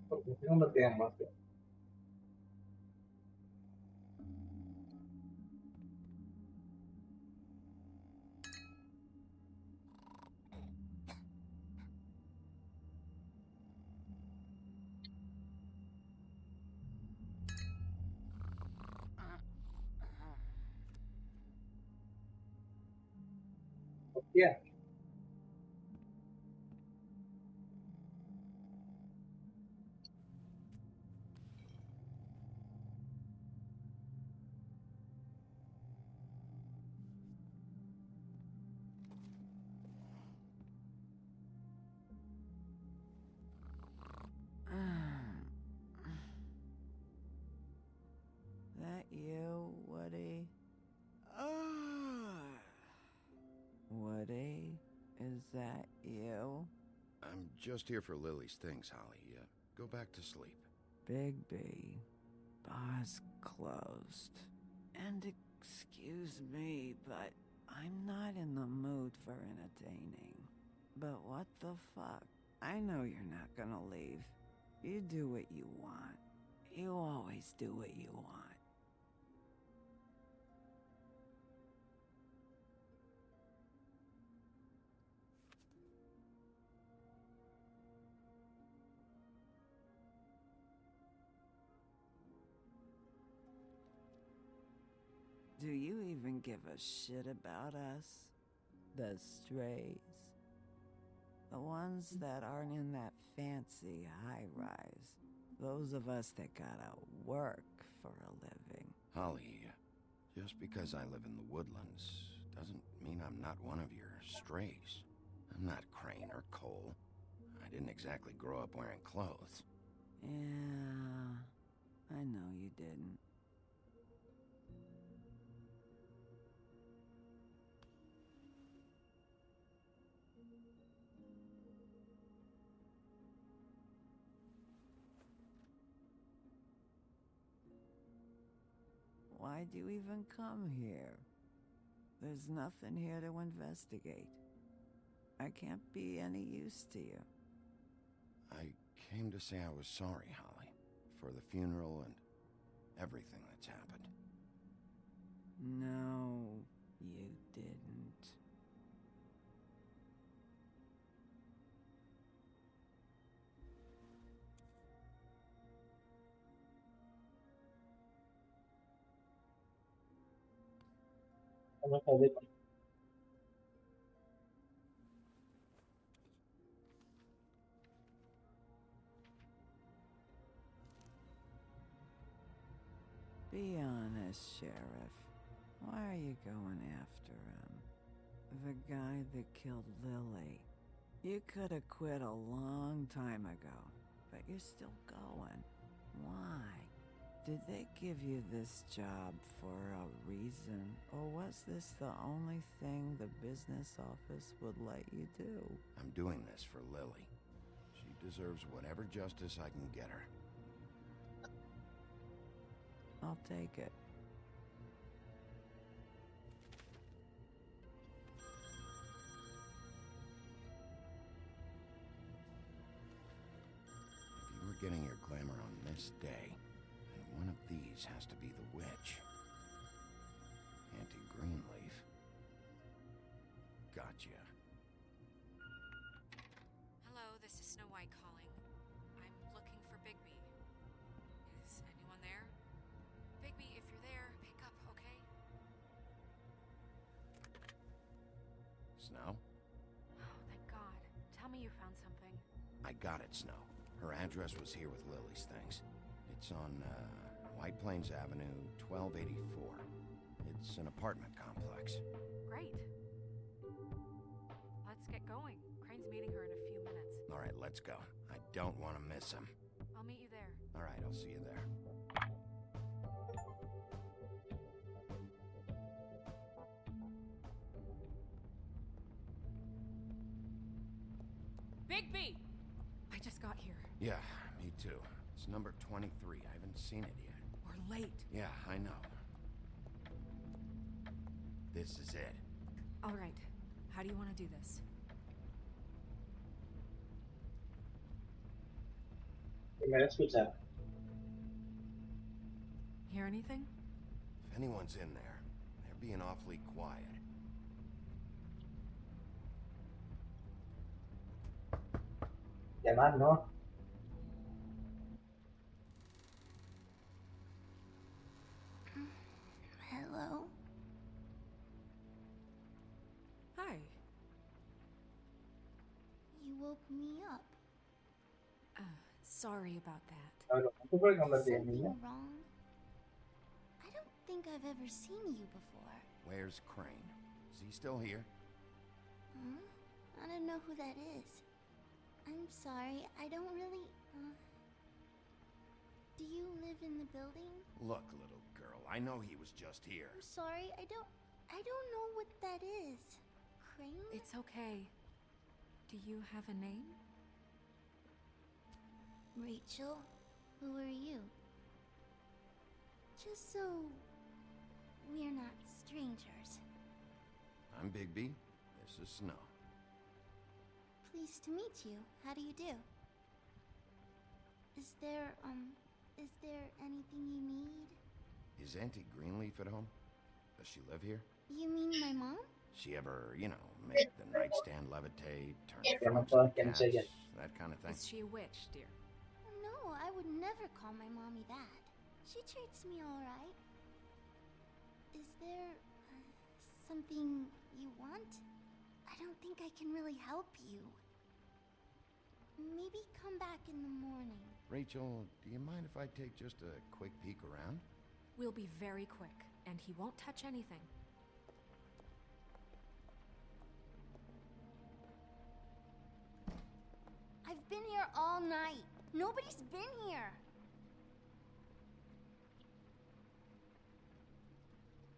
Porque si no, no te dan más. Hostia. That you, Woody? Woody? Is that you? I'm just here for Lily's things, Holly. Go back to sleep. Big B. Bar's closed. And excuse me, but I'm not in the mood for entertaining. But what the fuck? I know you're not gonna leave. You do what you want. You always do what you want. Do you even give a shit about us? The strays? The ones that aren't in that fancy high-rise. Those of us that gotta work for a living. Holly, just because I live in the woodlands doesn't mean I'm not one of your strays. I'm not Crane or Cole. I didn't exactly grow up wearing clothes. Yeah, I know you didn't. Why'd you even come here? There's nothing here to investigate. I can't be any use to you. I came to say I was sorry, Holly, for the funeral and everything that's happened. No, you didn't. Vamos a ver. Be honest, Sheriff. Why are you going after him? The guy that killed Lily. You could have quit a long time ago, but you're still going. Why? Did they give you this job for a reason, or was this the only thing the business office would let you do? I'm doing this for Lily. She deserves whatever justice I can get her. I'll take it. If you were getting your glamour on this day, then one of these has to be the witch. Snow? Oh, thank God. Tell me you found something. I got it, Snow. Her address was here with Lily's things. It's on, White Plains Avenue, 1284. It's an apartment complex. Great. Let's get going. Crane's meeting her in a few minutes. All right, let's go. I don't want to miss him. I'll meet you there. All right, I'll see you there. Bigby! I just got here. Yeah, me too. It's number 23. I haven't seen it yet. We're late. Yeah, I know. This is it. All right. How do you want to do this? Primero escuchar. Hear anything? If anyone's in there, they're being awfully quiet. Llamar, ¿no? Hello? Hi. You woke me up. Sorry about that. Claro, ¿no te puedes convertir en niña? Something wrong? I don't think I've ever seen you before. Where's Crane? Is he still here? Huh? I don't know who that is. I'm sorry, I don't really... Do you live in the building? Look, little girl, I know he was just here. I'm sorry, I don't know what that is. Crane? It's okay. Do you have a name? Rachel? Who are you? Just so... we're not strangers. I'm Bigby. This is Snow. Pleased to meet you. How do you do? Is there anything you need? Is Auntie Greenleaf at home? Does she live here? You mean my mom? She ever, make the nightstand levitate, turn Yeah, frogs no, into que no sé cats, qué. that kind of thing? Is she a witch, dear? No, I would never call my mommy that. She treats me all right. Is there something you want? I don't think I can really help you. Maybe come back in the morning. Rachel, do you mind if I take just a quick peek around? We'll be very quick, and he won't touch anything. I've been here all night. Nobody's been here.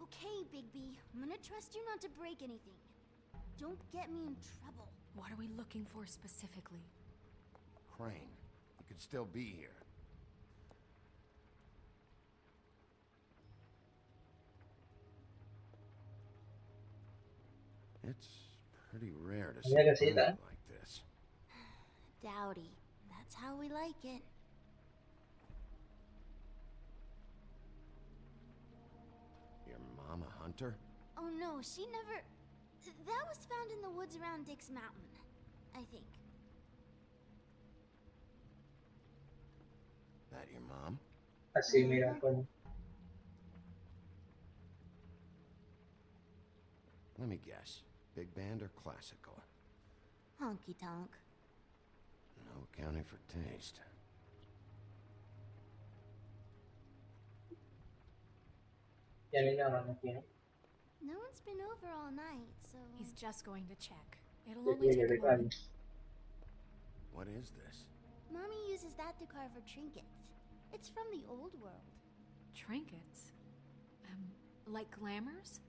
Okay, Bigby. I'm gonna trust you not to break anything. Don't get me in trouble. What are we looking for specifically? Crane, he could still be here. It's pretty rare to see Mira a que sí, bird ¿eh? like this. Dowdy. That's how we like it. Your mom a hunter? Oh no, she never... That was found in the woods around Dick's Mountain, I think. That your mom? Así, mira, coño. Let me guess. Big band or classical? Honky tonk. No accounting for taste. Ya ni nada más aquí, ¿no? No one's been over all night, so... He's just going to check. It'll Que only tiene take a de moment. What is this? Mommy uses that to carve her trinkets. It's from the old world. Trinkets? Like glamours?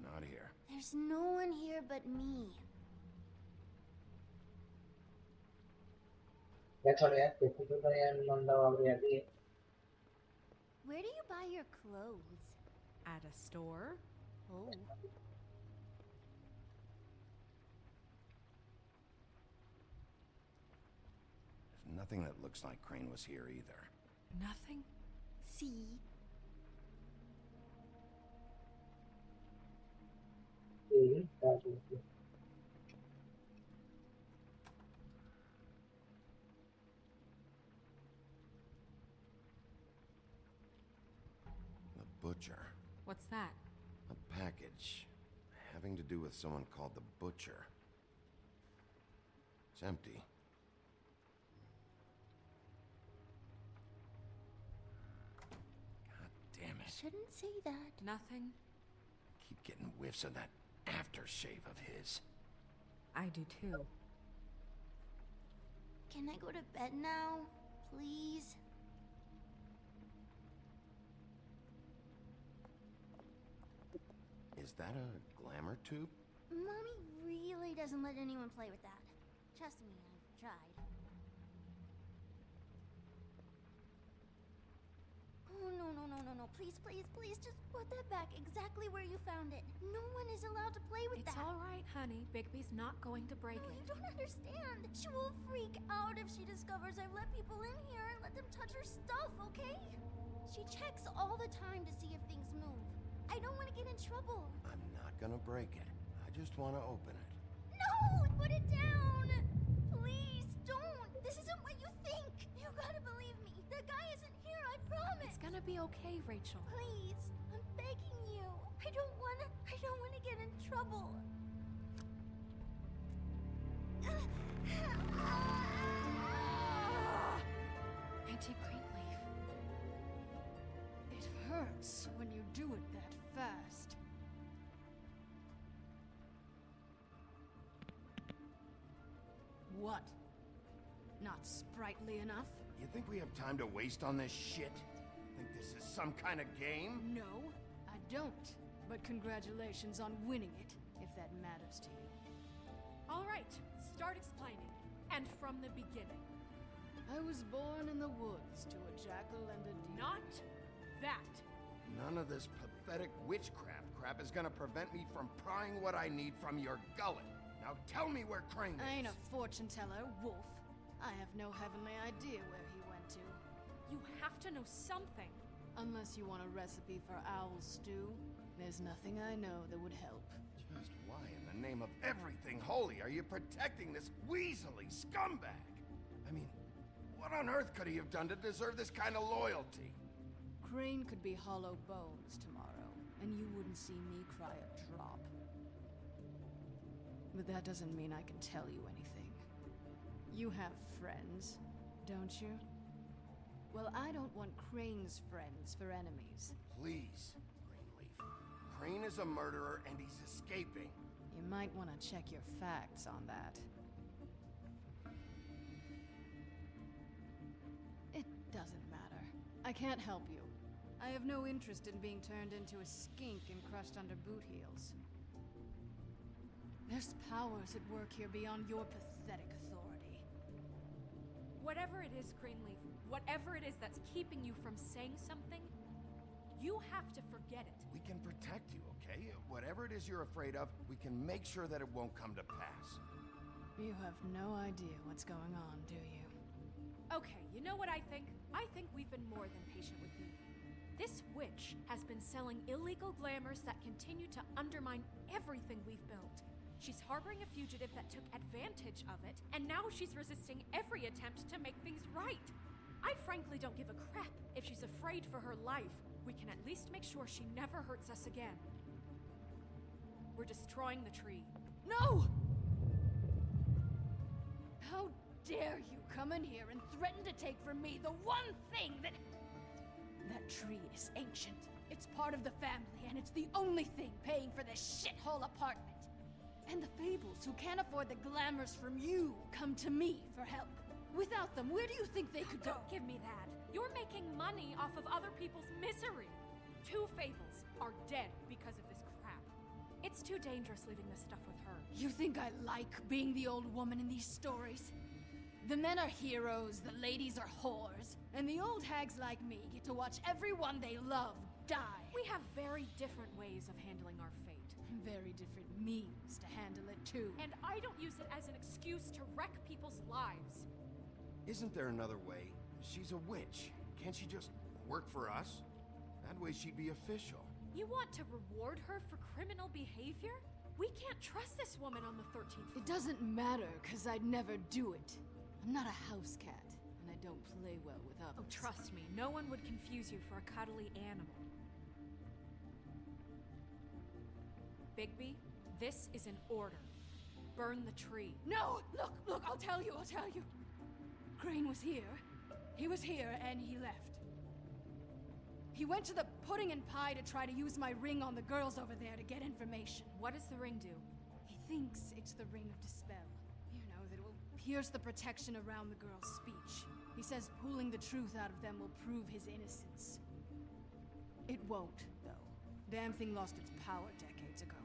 Not here. There's no one here but me. Ya casualidad, que justo te habían mandado a abrir aquí. Where do you buy your clothes? At a store? Oh. There's nothing that looks like Crane was here either. Nothing? See? Sí, está aquí. Sí. The butcher. What's that? A package having to do with someone called the Butcher. It's empty. God damn it. Shouldn't say that. Nothing? Keep getting whiffs of that aftershave of his. I do too. Can I go to bed now? Please? Is that a glamour tube? Mommy really doesn't let anyone play with that. Trust me, I've tried. Oh, no. Please, just put that back exactly where you found it. No one is allowed to play with that. It's all right, honey. Bigby's not going to break it. You don't understand. She will freak out if she discovers I've let people in here and let them touch her stuff, okay? She checks all the time to see if things move. I don't want to get in trouble. I'm not gonna break it. I just want to open it. No! Put it down! Please, don't! This isn't what you think! You gotta believe me. The guy isn't here, I promise! It's gonna be okay, Rachel. Please, I'm begging you. I don't wanna get in trouble. Auntie Greenleaf. It hurts when you do it that fast. What? Not sprightly enough? You think we have time to waste on this shit? Think this is some kind of game? No, I don't. But congratulations on winning it, if that matters to you. All right, start explaining. And from the beginning. I was born in the woods to a jackal and a deer. Not that. None of this pathetic witchcraft crap is gonna prevent me from prying what I need from your gullet. Now tell me where Crane is. I ain't a fortune teller, Wolf. I have no heavenly idea where he went to. You have to know something. Unless you want a recipe for owl stew, there's nothing I know that would help. Just why in the name of everything holy are you protecting this weaselly scumbag? I mean, what on earth could he have done to deserve this kind of loyalty? Crane could be hollow bones tomorrow, and you wouldn't see me cry a drop. But that doesn't mean I can tell you anything. You have friends, don't you? Well, I don't want Crane's friends for enemies. Please, Greenleaf. Crane is a murderer and he's escaping. You might want to check your facts on that. It doesn't matter. I can't help you. I have no interest in being turned into a skink and crushed under boot heels. There's powers at work here beyond your pathetic authority. Whatever it is, Greenleaf, whatever it is that's keeping you from saying something, you have to forget it. We can protect you, okay? Whatever it is you're afraid of, we can make sure that it won't come to pass. You have no idea what's going on, do you? Okay, you know what I think? I think we've been more than patient with you. This witch has been selling illegal glamours that continue to undermine everything we've built. She's harboring a fugitive that took advantage of it, and now she's resisting every attempt to make things right. I frankly don't give a crap if she's afraid for her life. We can at least make sure she never hurts us again. We're destroying the tree. No! How dare you come in here and threaten to take from me the one thing that... That tree is ancient. It's part of the family, and it's the only thing paying for this shithole apartment. And the Fables, who can't afford the glamours from you, come to me for help. Without them, where do you think they could go? Don't give me that. You're making money off of other people's misery. 2 Fables are dead because of this crap. It's too dangerous leaving this stuff with her. You think I like being the old woman in these stories? The men are heroes, the ladies are whores, and the old hags like me get to watch everyone they love die. We have very different ways of handling our fate. Very different means to handle it, too. And I don't use it as an excuse to wreck people's lives. Isn't there another way? She's a witch. Can't she just work for us? That way she'd be official. You want to reward her for criminal behavior? We can't trust this woman on the 13th floor. It doesn't matter, because I'd never do it. I'm not a house cat, and I don't play well with others. Oh, trust me, no one would confuse you for a cuddly animal. Bigby, this is an order. Burn the tree. No! Look, I'll tell you. Crane was here. He was here, and he left. He went to the pudding and pie to try to use my ring on the girls over there to get information. What does the ring do? He thinks it's the ring of dispel. You know, that it will pierce the protection around the girls' speech. He says pulling the truth out of them will prove his innocence. It won't, though. Damn thing lost its power decades ago.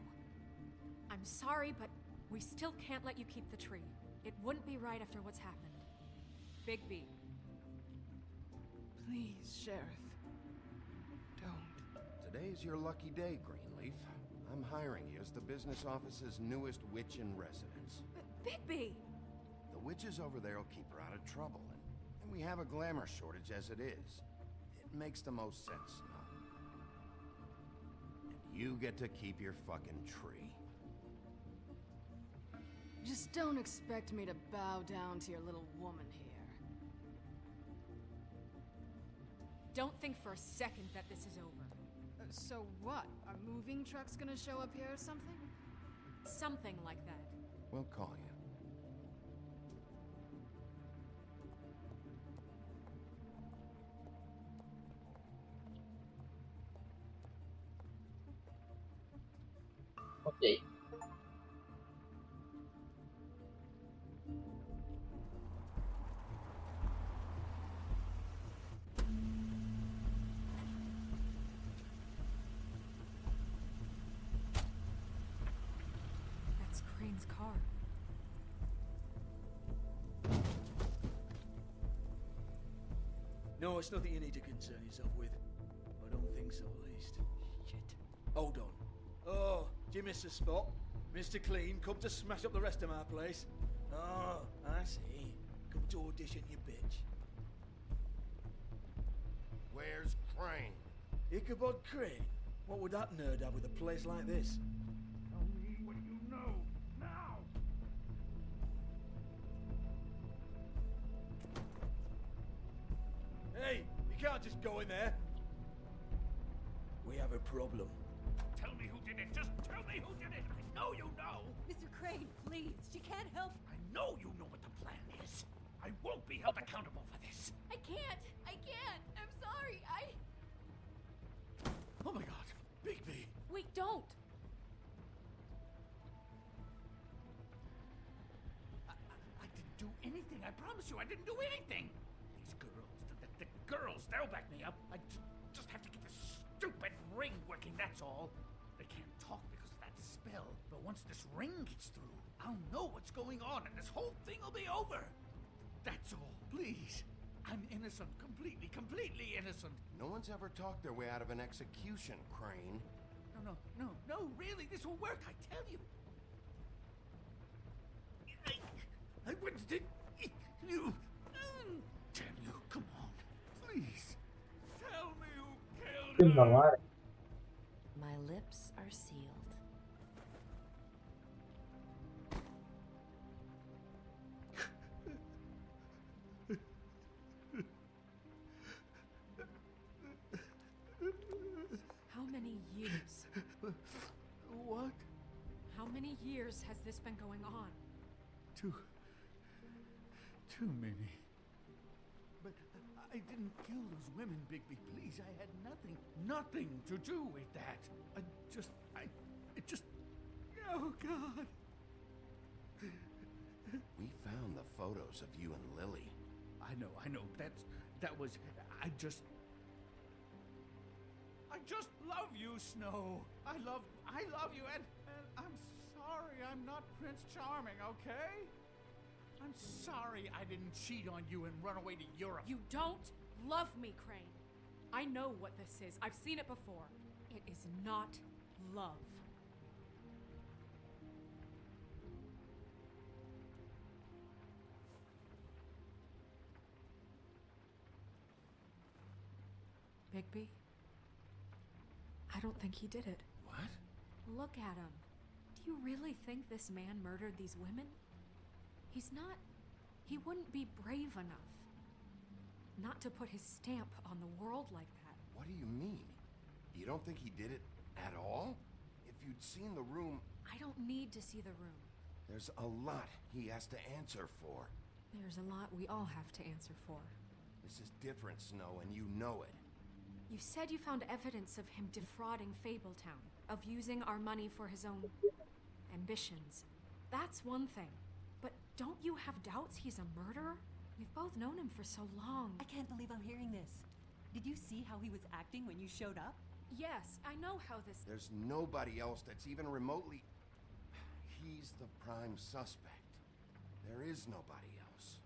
I'm sorry, but we still can't let you keep the tree. It wouldn't be right after what's happened. Bigby. Please, Sheriff. Don't. Today's your lucky day, Greenleaf. I'm hiring you as the business office's newest witch in residence. Bigby! The witches over there will keep her out of trouble, and we have a glamour shortage as it is. It makes the most sense, no? And you get to keep your fucking tree. Just don't expect me to bow down to your little woman here. Don't think for a second that this is over. So what? Are moving trucks gonna show up here or something? Something like that. We'll call you. Ok. That's Crane's car. No, it's nothing you need to concern yourself with. I don't think so, at least. Shit. Hold on. Oh, do you miss a spot? Mr. Clean, come to smash up the rest of my place. Oh, I see. Come to audition, you bitch. Where's Crane? Ichabod Crane? What would that nerd have with a place like this? Tell me what you know, now! Hey, you can't just go in there. We have a problem. Tell me who did it. Just tell me who did it. I know you know. Mr. Crane, please. She can't help. I know you know what the plan is. I won't be held accountable for this. I can't. I'm sorry. Oh my god, Bigby. Wait, don't. I didn't do anything. I promise you, I didn't do anything. These girls, the girls, they'll back me up. I just have to get this stupid ring working, that's all. They can't talk because of that spell, but once this ring gets through, I'll know what's going on and this whole thing will be over. That's all, please. I'm innocent, completely innocent. No one's ever talked their way out of an execution, Crane. No, really, this will work, I tell you. I wouldn't did you. Damn you, come on, please. Tell me who killed her. Normal. My lips are sealed. How many years? What? How many years has this been going on? Too many. But I didn't kill those women, Bigby. Please, I had nothing to do with that. It just. Oh God. We found the photos of you and Lily. I know. I just love you, Snow. I love you, and I'm sorry I'm not Prince Charming, okay? I'm sorry I didn't cheat on you and run away to Europe. You don't love me, Crane. I know what this is. I've seen it before. It is not love. Bigby? I don't think he did it. What? Look at him. Do you really think this man murdered these women? He wouldn't be brave enough. Not to put his stamp on the world like that. What do you mean? You don't think he did it at all? If you'd seen the room... I don't need to see the room. There's a lot he has to answer for. There's a lot we all have to answer for. This is different, Snow, and you know it. You said you found evidence of him defrauding Fabletown, of using our money for his own ambitions. That's one thing. But don't you have doubts he's a murderer? We've both known him for so long. I can't believe I'm hearing this. Did you see how he was acting when you showed up? Yes, I know how this... There's nobody else that's even remotely... He's the prime suspect. There is nobody else.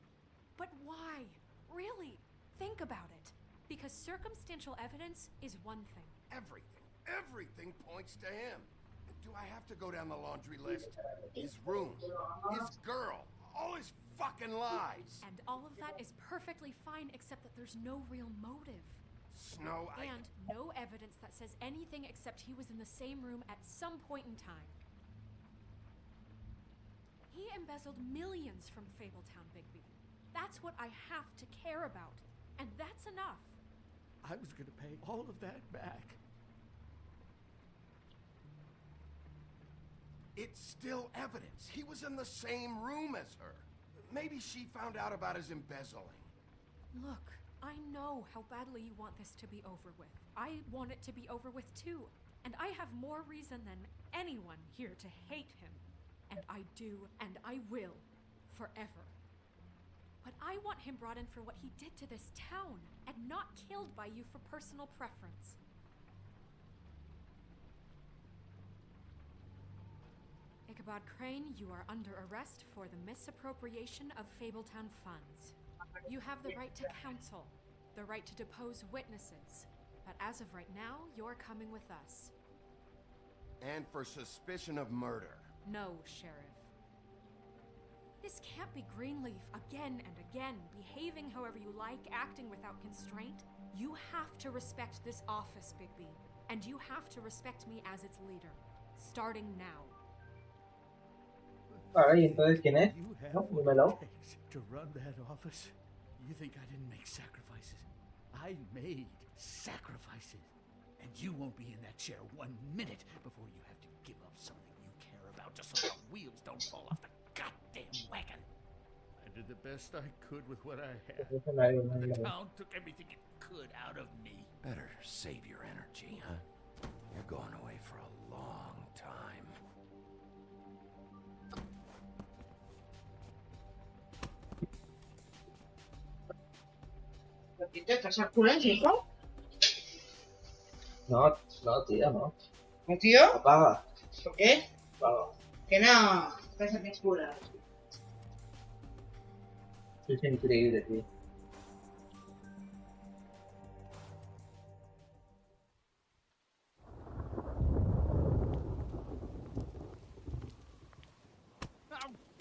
But why? Really? Think about it. Because circumstantial evidence is one thing. Everything points to him. Do I have to go down the laundry list? His room, his girl, all his fucking lies. And all of that is perfectly fine, except that there's no real motive. Snow, And no evidence that says anything except he was in the same room at some point in time. He embezzled millions from Fabletown, Bigby. That's what I have to care about. And that's enough. I was gonna pay all of that back. It's still evidence. He was in the same room as her. Maybe she found out about his embezzling. Look, I know how badly you want this to be over with. I want it to be over with too. And I have more reason than anyone here to hate him. And I do, and I will, forever. But I want him brought in for what he did to this town, and not killed by you for personal preference. Ichabod Crane, you are under arrest for the misappropriation of Fabletown funds. You have the right to counsel, the right to depose witnesses, but as of right now, you're coming with us. And for suspicion of murder. No, Sheriff. This can't be Greenleaf again and again, behaving however you like, acting without constraint. You have to respect this office, Bigby, and you have to respect me as its leader, starting now. Vale, ¿y entonces quién es? You have No, what dímelo. it takes to run that office. You think I didn't make sacrifices? I made sacrifices. And you won't be in that chair 1 minute before you have to give up something you care about just so the wheels don't fall off the goddamn wagon. I did the best I could with what I had. The town took everything it could out of me. Better save your energy, huh? You're going away for a long time. ¿Te estás a culo, hijo? No, tío, no. ¿No, tío? Apaga. ¿Por qué? Apaga. Que no. Estás a oscuras. Es increíble, tío.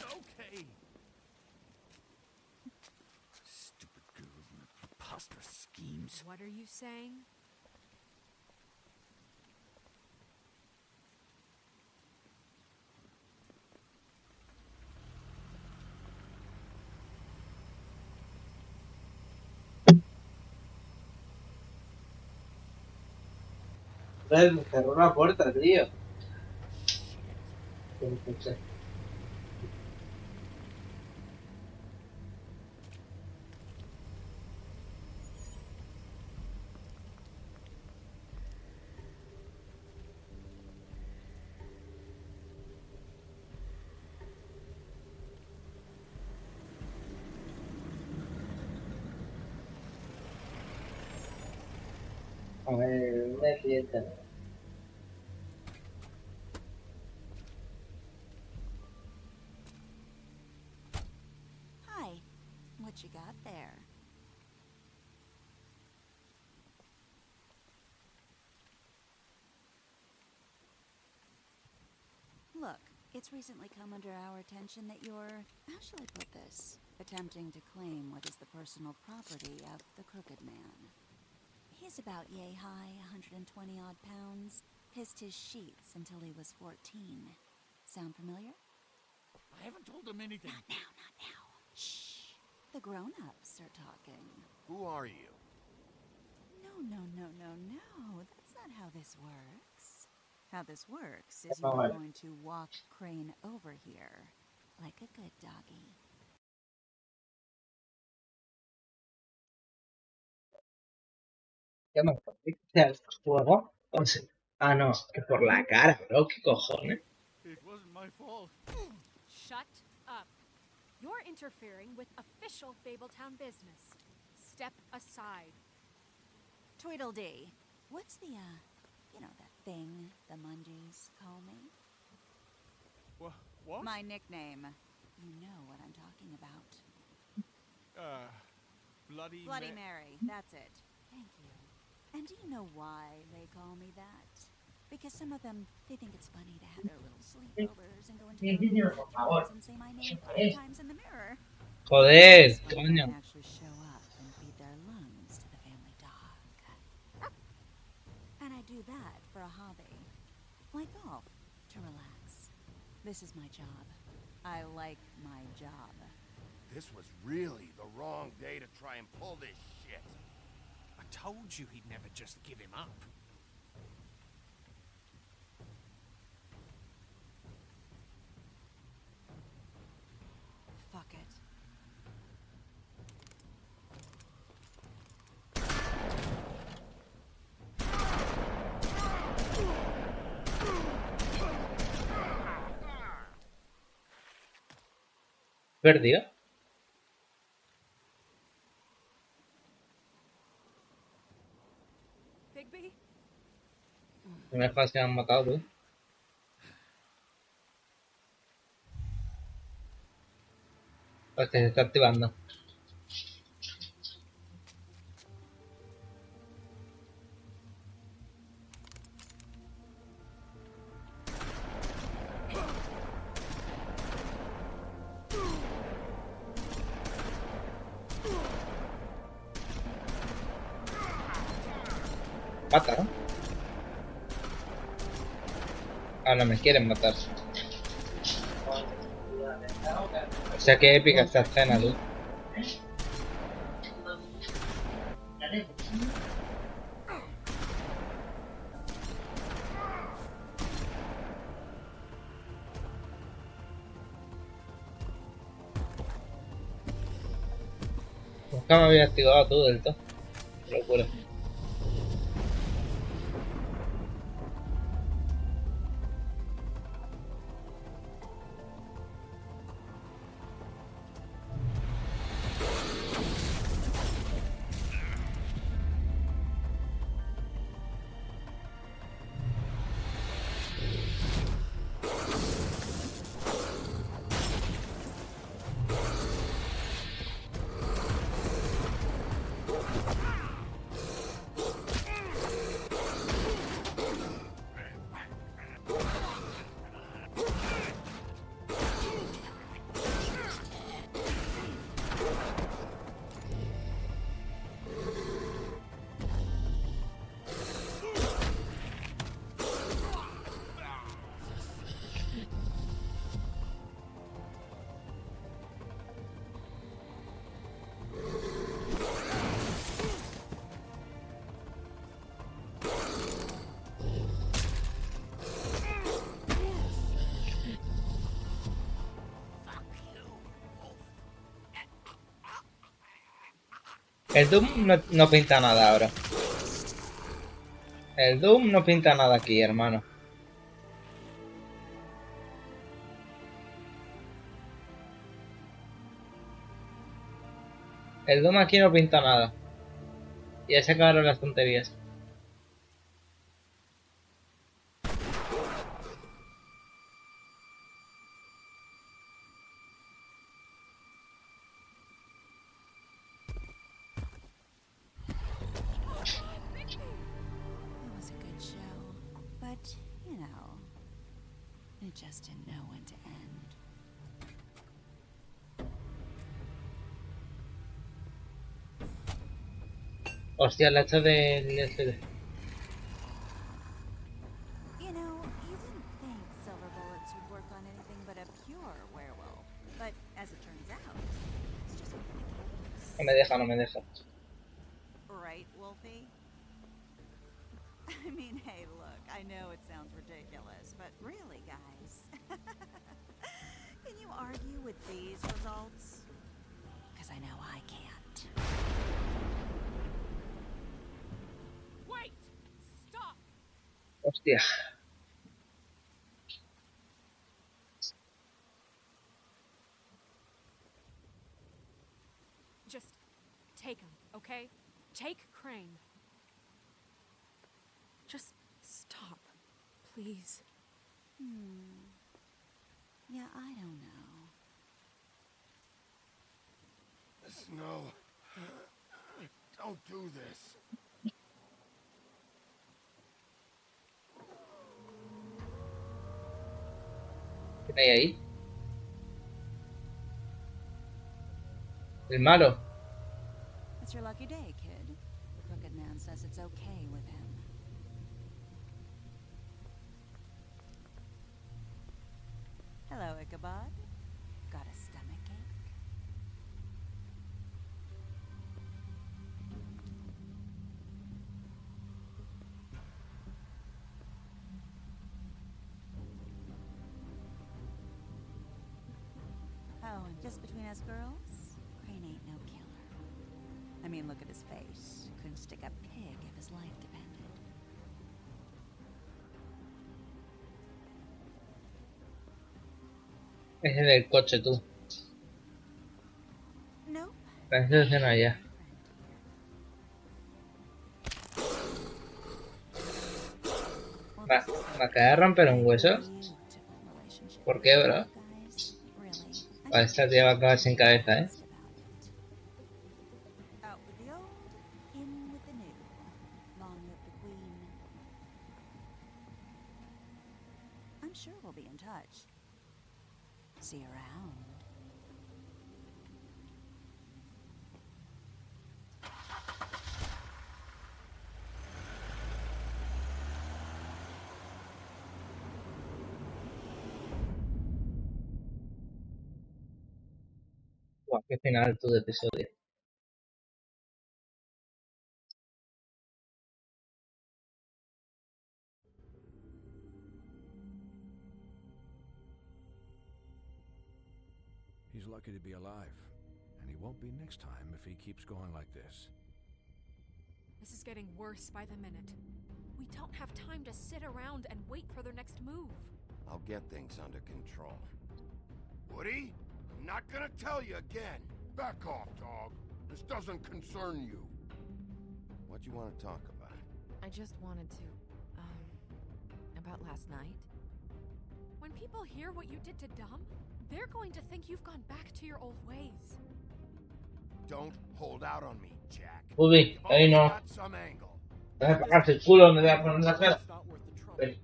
Okay. Stupid girls and their preposterous schemes. What are you saying? Me cerró la puerta, tío. ¿Qué escuché? A ver, una clienta. Hi. What you got there? Look, it's recently come under our attention that you're, how shall I put this, attempting to claim what is the personal property of the Crooked Man. He's about yay high, 120 odd pounds, pissed his sheets until he was 14. Sound familiar? I haven't told them anything. Not now, not now. Shh. The grown-ups are talking. Who are you? No. That's not how this works. How this works is you Oh, are vale. going to walk Crane over here, like a good doggy. ¿Qué más? ¿El juego? O sea, ah, no, que por la cara, bro, ¿qué cojones? It wasn't my fault. Shut up. You're interfering with official Fabletown business. Step aside. Tweedledee. What's the, you know, that thing the Mungies call me? What? My nickname. You know what I'm talking about. Bloody Mary, that's it. Thank you. And do you know why they call me that? Because some of them, they think it's funny to have their little sleepovers and go into their little bedrooms and say my name 5 times in the mirror. Joder, It's funny coño. when they actually show up and feed their lungs to the family dog. And I do that for a hobby. Like golf, to relax. This is my job. I like my job. This was really the wrong day to try and pull this shit. I told you he'd never just give him up. Fuck it. ¿Perdió? Bigby? No me dejas que me han matado, tú. Hostia, se está activando. Mata, ¿no? Ah, no me quieren matar. O sea, qué épica esta escena, tú. Nunca me había activado tú del todo. Qué locura. El Doom no pinta nada ahora. El Doom no pinta nada aquí, hermano. El Doom aquí no pinta nada. Ya se acabaron las tonterías. It was a good show, but, you know, it just didn't know when to end. Hostia, la hecha del LCD. You know, you wouldn't think silver bullets would work on anything but a pure werewolf, but as it turns out, it's just not the case. No me deja, no me deja. Right, Wolfie? I mean, hey, look, I know it sounds ridiculous. but really, guys, can you argue with these results? Because I know I can't. Wait! Stop! Hostia. Just take him, okay? Take Crane. Just stop, please. Yeah, I don't know. Snow, don't do this. ¿Quién hay ahí? El malo. It's your lucky day, kid. The Crooked Man says it's okay with him. Hello, Ichabod. Got a stomach ache? Oh, and just between us girls, Crane ain't no killer. I mean, look at his face. Couldn't stick a pig if his life depended. Ese del coche, tú. Nope. Esa escena ya. ¿Me acaba de romper un hueso? ¿Por qué, bro? Vale, esta tía va a acabar sin cabeza, ¿eh? Out with the old, in with the new. Long live the Queen. I'm sure we'll be in touch. See you around. Buah, qué final tú de episodio. He's lucky to be alive, and he won't be next time if he keeps going like this. This is getting worse by the minute. We don't have time to sit around and wait for their next move. I'll get things under control. Woody, I'm not gonna tell you again. Back off, dog. This doesn't concern you. What do you want to talk about? I just wanted to, about last night. When people hear what you did to Dom, they're going to think you've gone back to your old ways. Don't hold out on me, Jack. Ubi, ahí no. Got some angle. Vas a pagarse el culo donde le voy a poner la cara. Ven.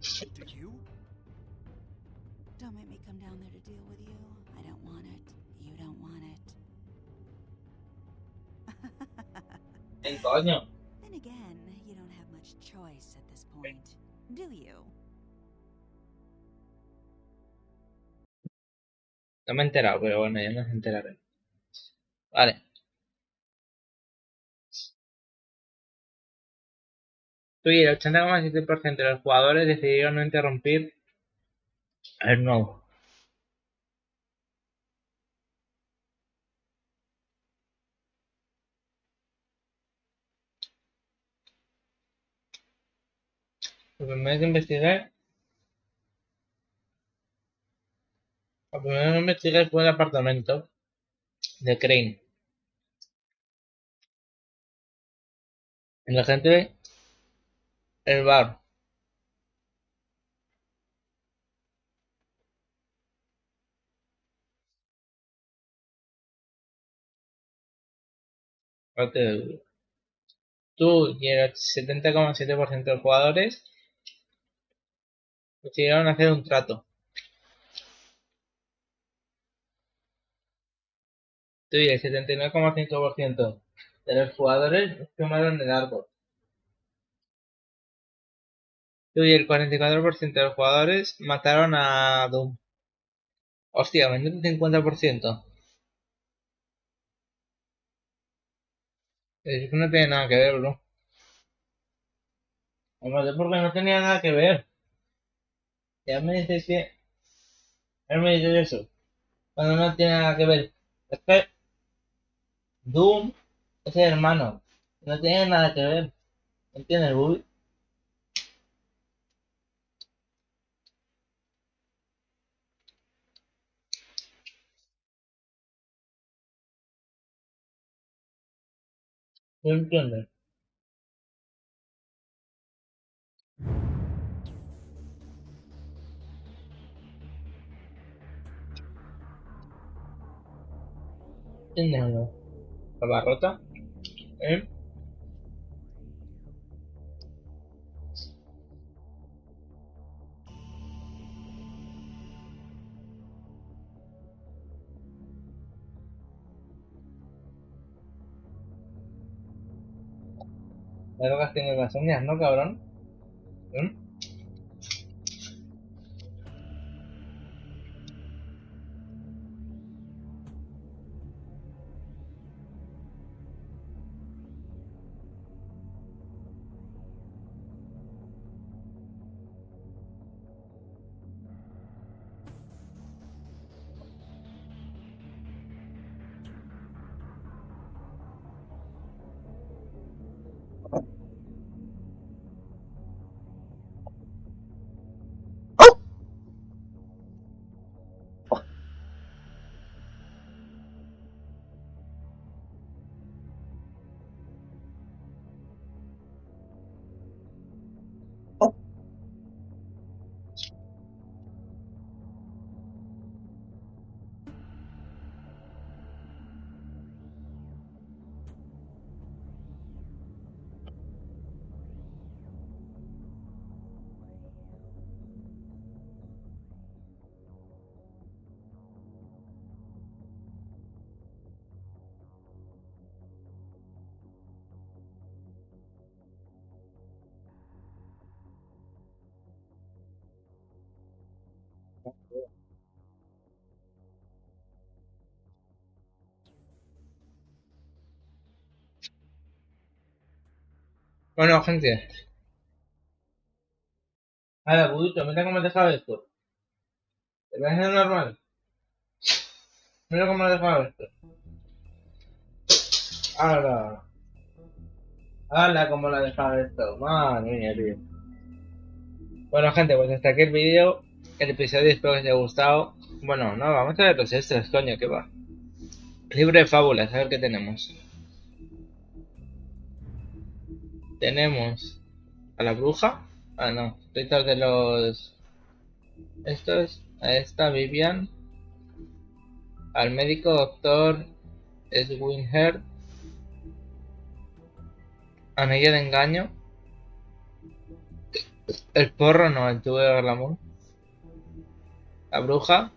Don't make me come down there to deal with you. I don't want it. You don't want it. ¿Qué coño? Then again, you don't have much choice at this point, do you? No me he enterado, pero bueno, ya nos enteraremos. Vale. Sí, el 80,7% de los jugadores decidieron no interrumpir el nuevo. Lo primero que investigué. Lo primero que investigué fue el apartamento de Crane. Y la gente. El bar. Tú y el 70,7% de los jugadores decidieron hacer un trato. Tú y el 79,5% de los jugadores quemaron el árbol. Tú y el 44% de los jugadores mataron a Doom. Hostia, menos del 50%. Es que no tiene nada que ver, bro. Hombre, porque no tenía nada que ver. Ya me dice que... Él me dice eso. Cuando no tiene nada que ver. Es que Doom es el hermano. No tiene nada que ver. ¿Entiendes, Bubi? ¿No entiendes? ¿Entiendes o no? ¿La barrota? ¿Eh? ¿Me drogas tienes las uñas, no, cabrón? ¿Eh? Bueno, gente. Ahora, Budito, mira cómo he dejado esto. ¿Te parece normal? Mira cómo he dejado esto. Ahora. Hala, cómo lo he dejado esto. Madre mía, tío. Bueno, gente, pues hasta aquí el vídeo. El episodio, espero que os haya gustado. Bueno, no, vamos a ver los extras, coño, que va. Libro de fábulas, a ver qué tenemos. Tenemos a la bruja. Ah, no. Ritos de los... Estos. A esta, Vivian. Al médico doctor Swineherd. Anillo de engaño. El porro no, el tubo de glamour. La bruja.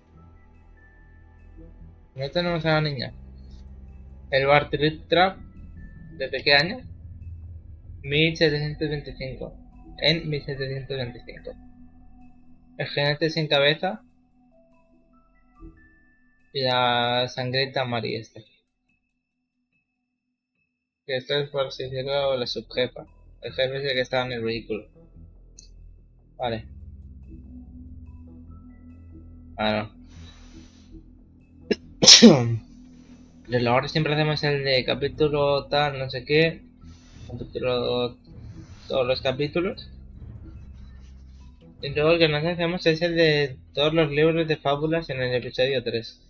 No tenemos a la niña. El bar Trip Trap. ¿Desde qué año? 1725. En 1725. El jinete sin cabeza. Y la sangrienta María esta. Que esto es por si decirlo la subjefa. El jefe es el que estaba en el vehículo. Vale. Ah, no. Ahora siempre hacemos el de capítulo tal, no sé qué. Capítulo... Todos los capítulos. Y luego el que nos hacemos es el de todos los libros de fábulas en el episodio 3.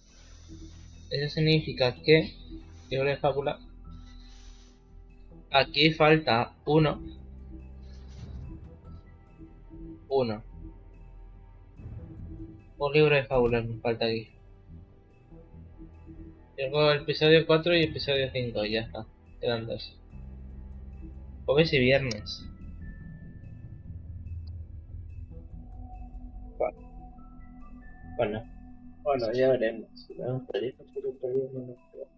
Eso significa que... Libro de fábula... Aquí falta uno. Un libro de fábulas me falta aquí. Luego el episodio 4 y episodio 5, ya está. Quedan dos. Jueves y viernes. Vale. Bueno, ya veremos. Si me dan proyectos, pero todavía no lo creo.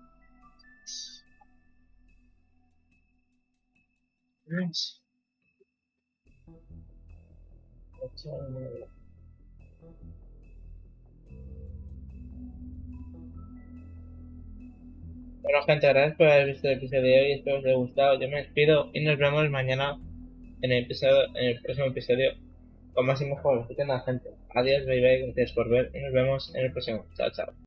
Bueno, gente, gracias por haber visto el episodio de hoy. Espero que os haya gustado. Yo me despido y nos vemos mañana en el próximo episodio. con más y mejor. Así que nada, gente. Adiós, bye bye, gracias por ver y nos vemos en el próximo. Chao, chao.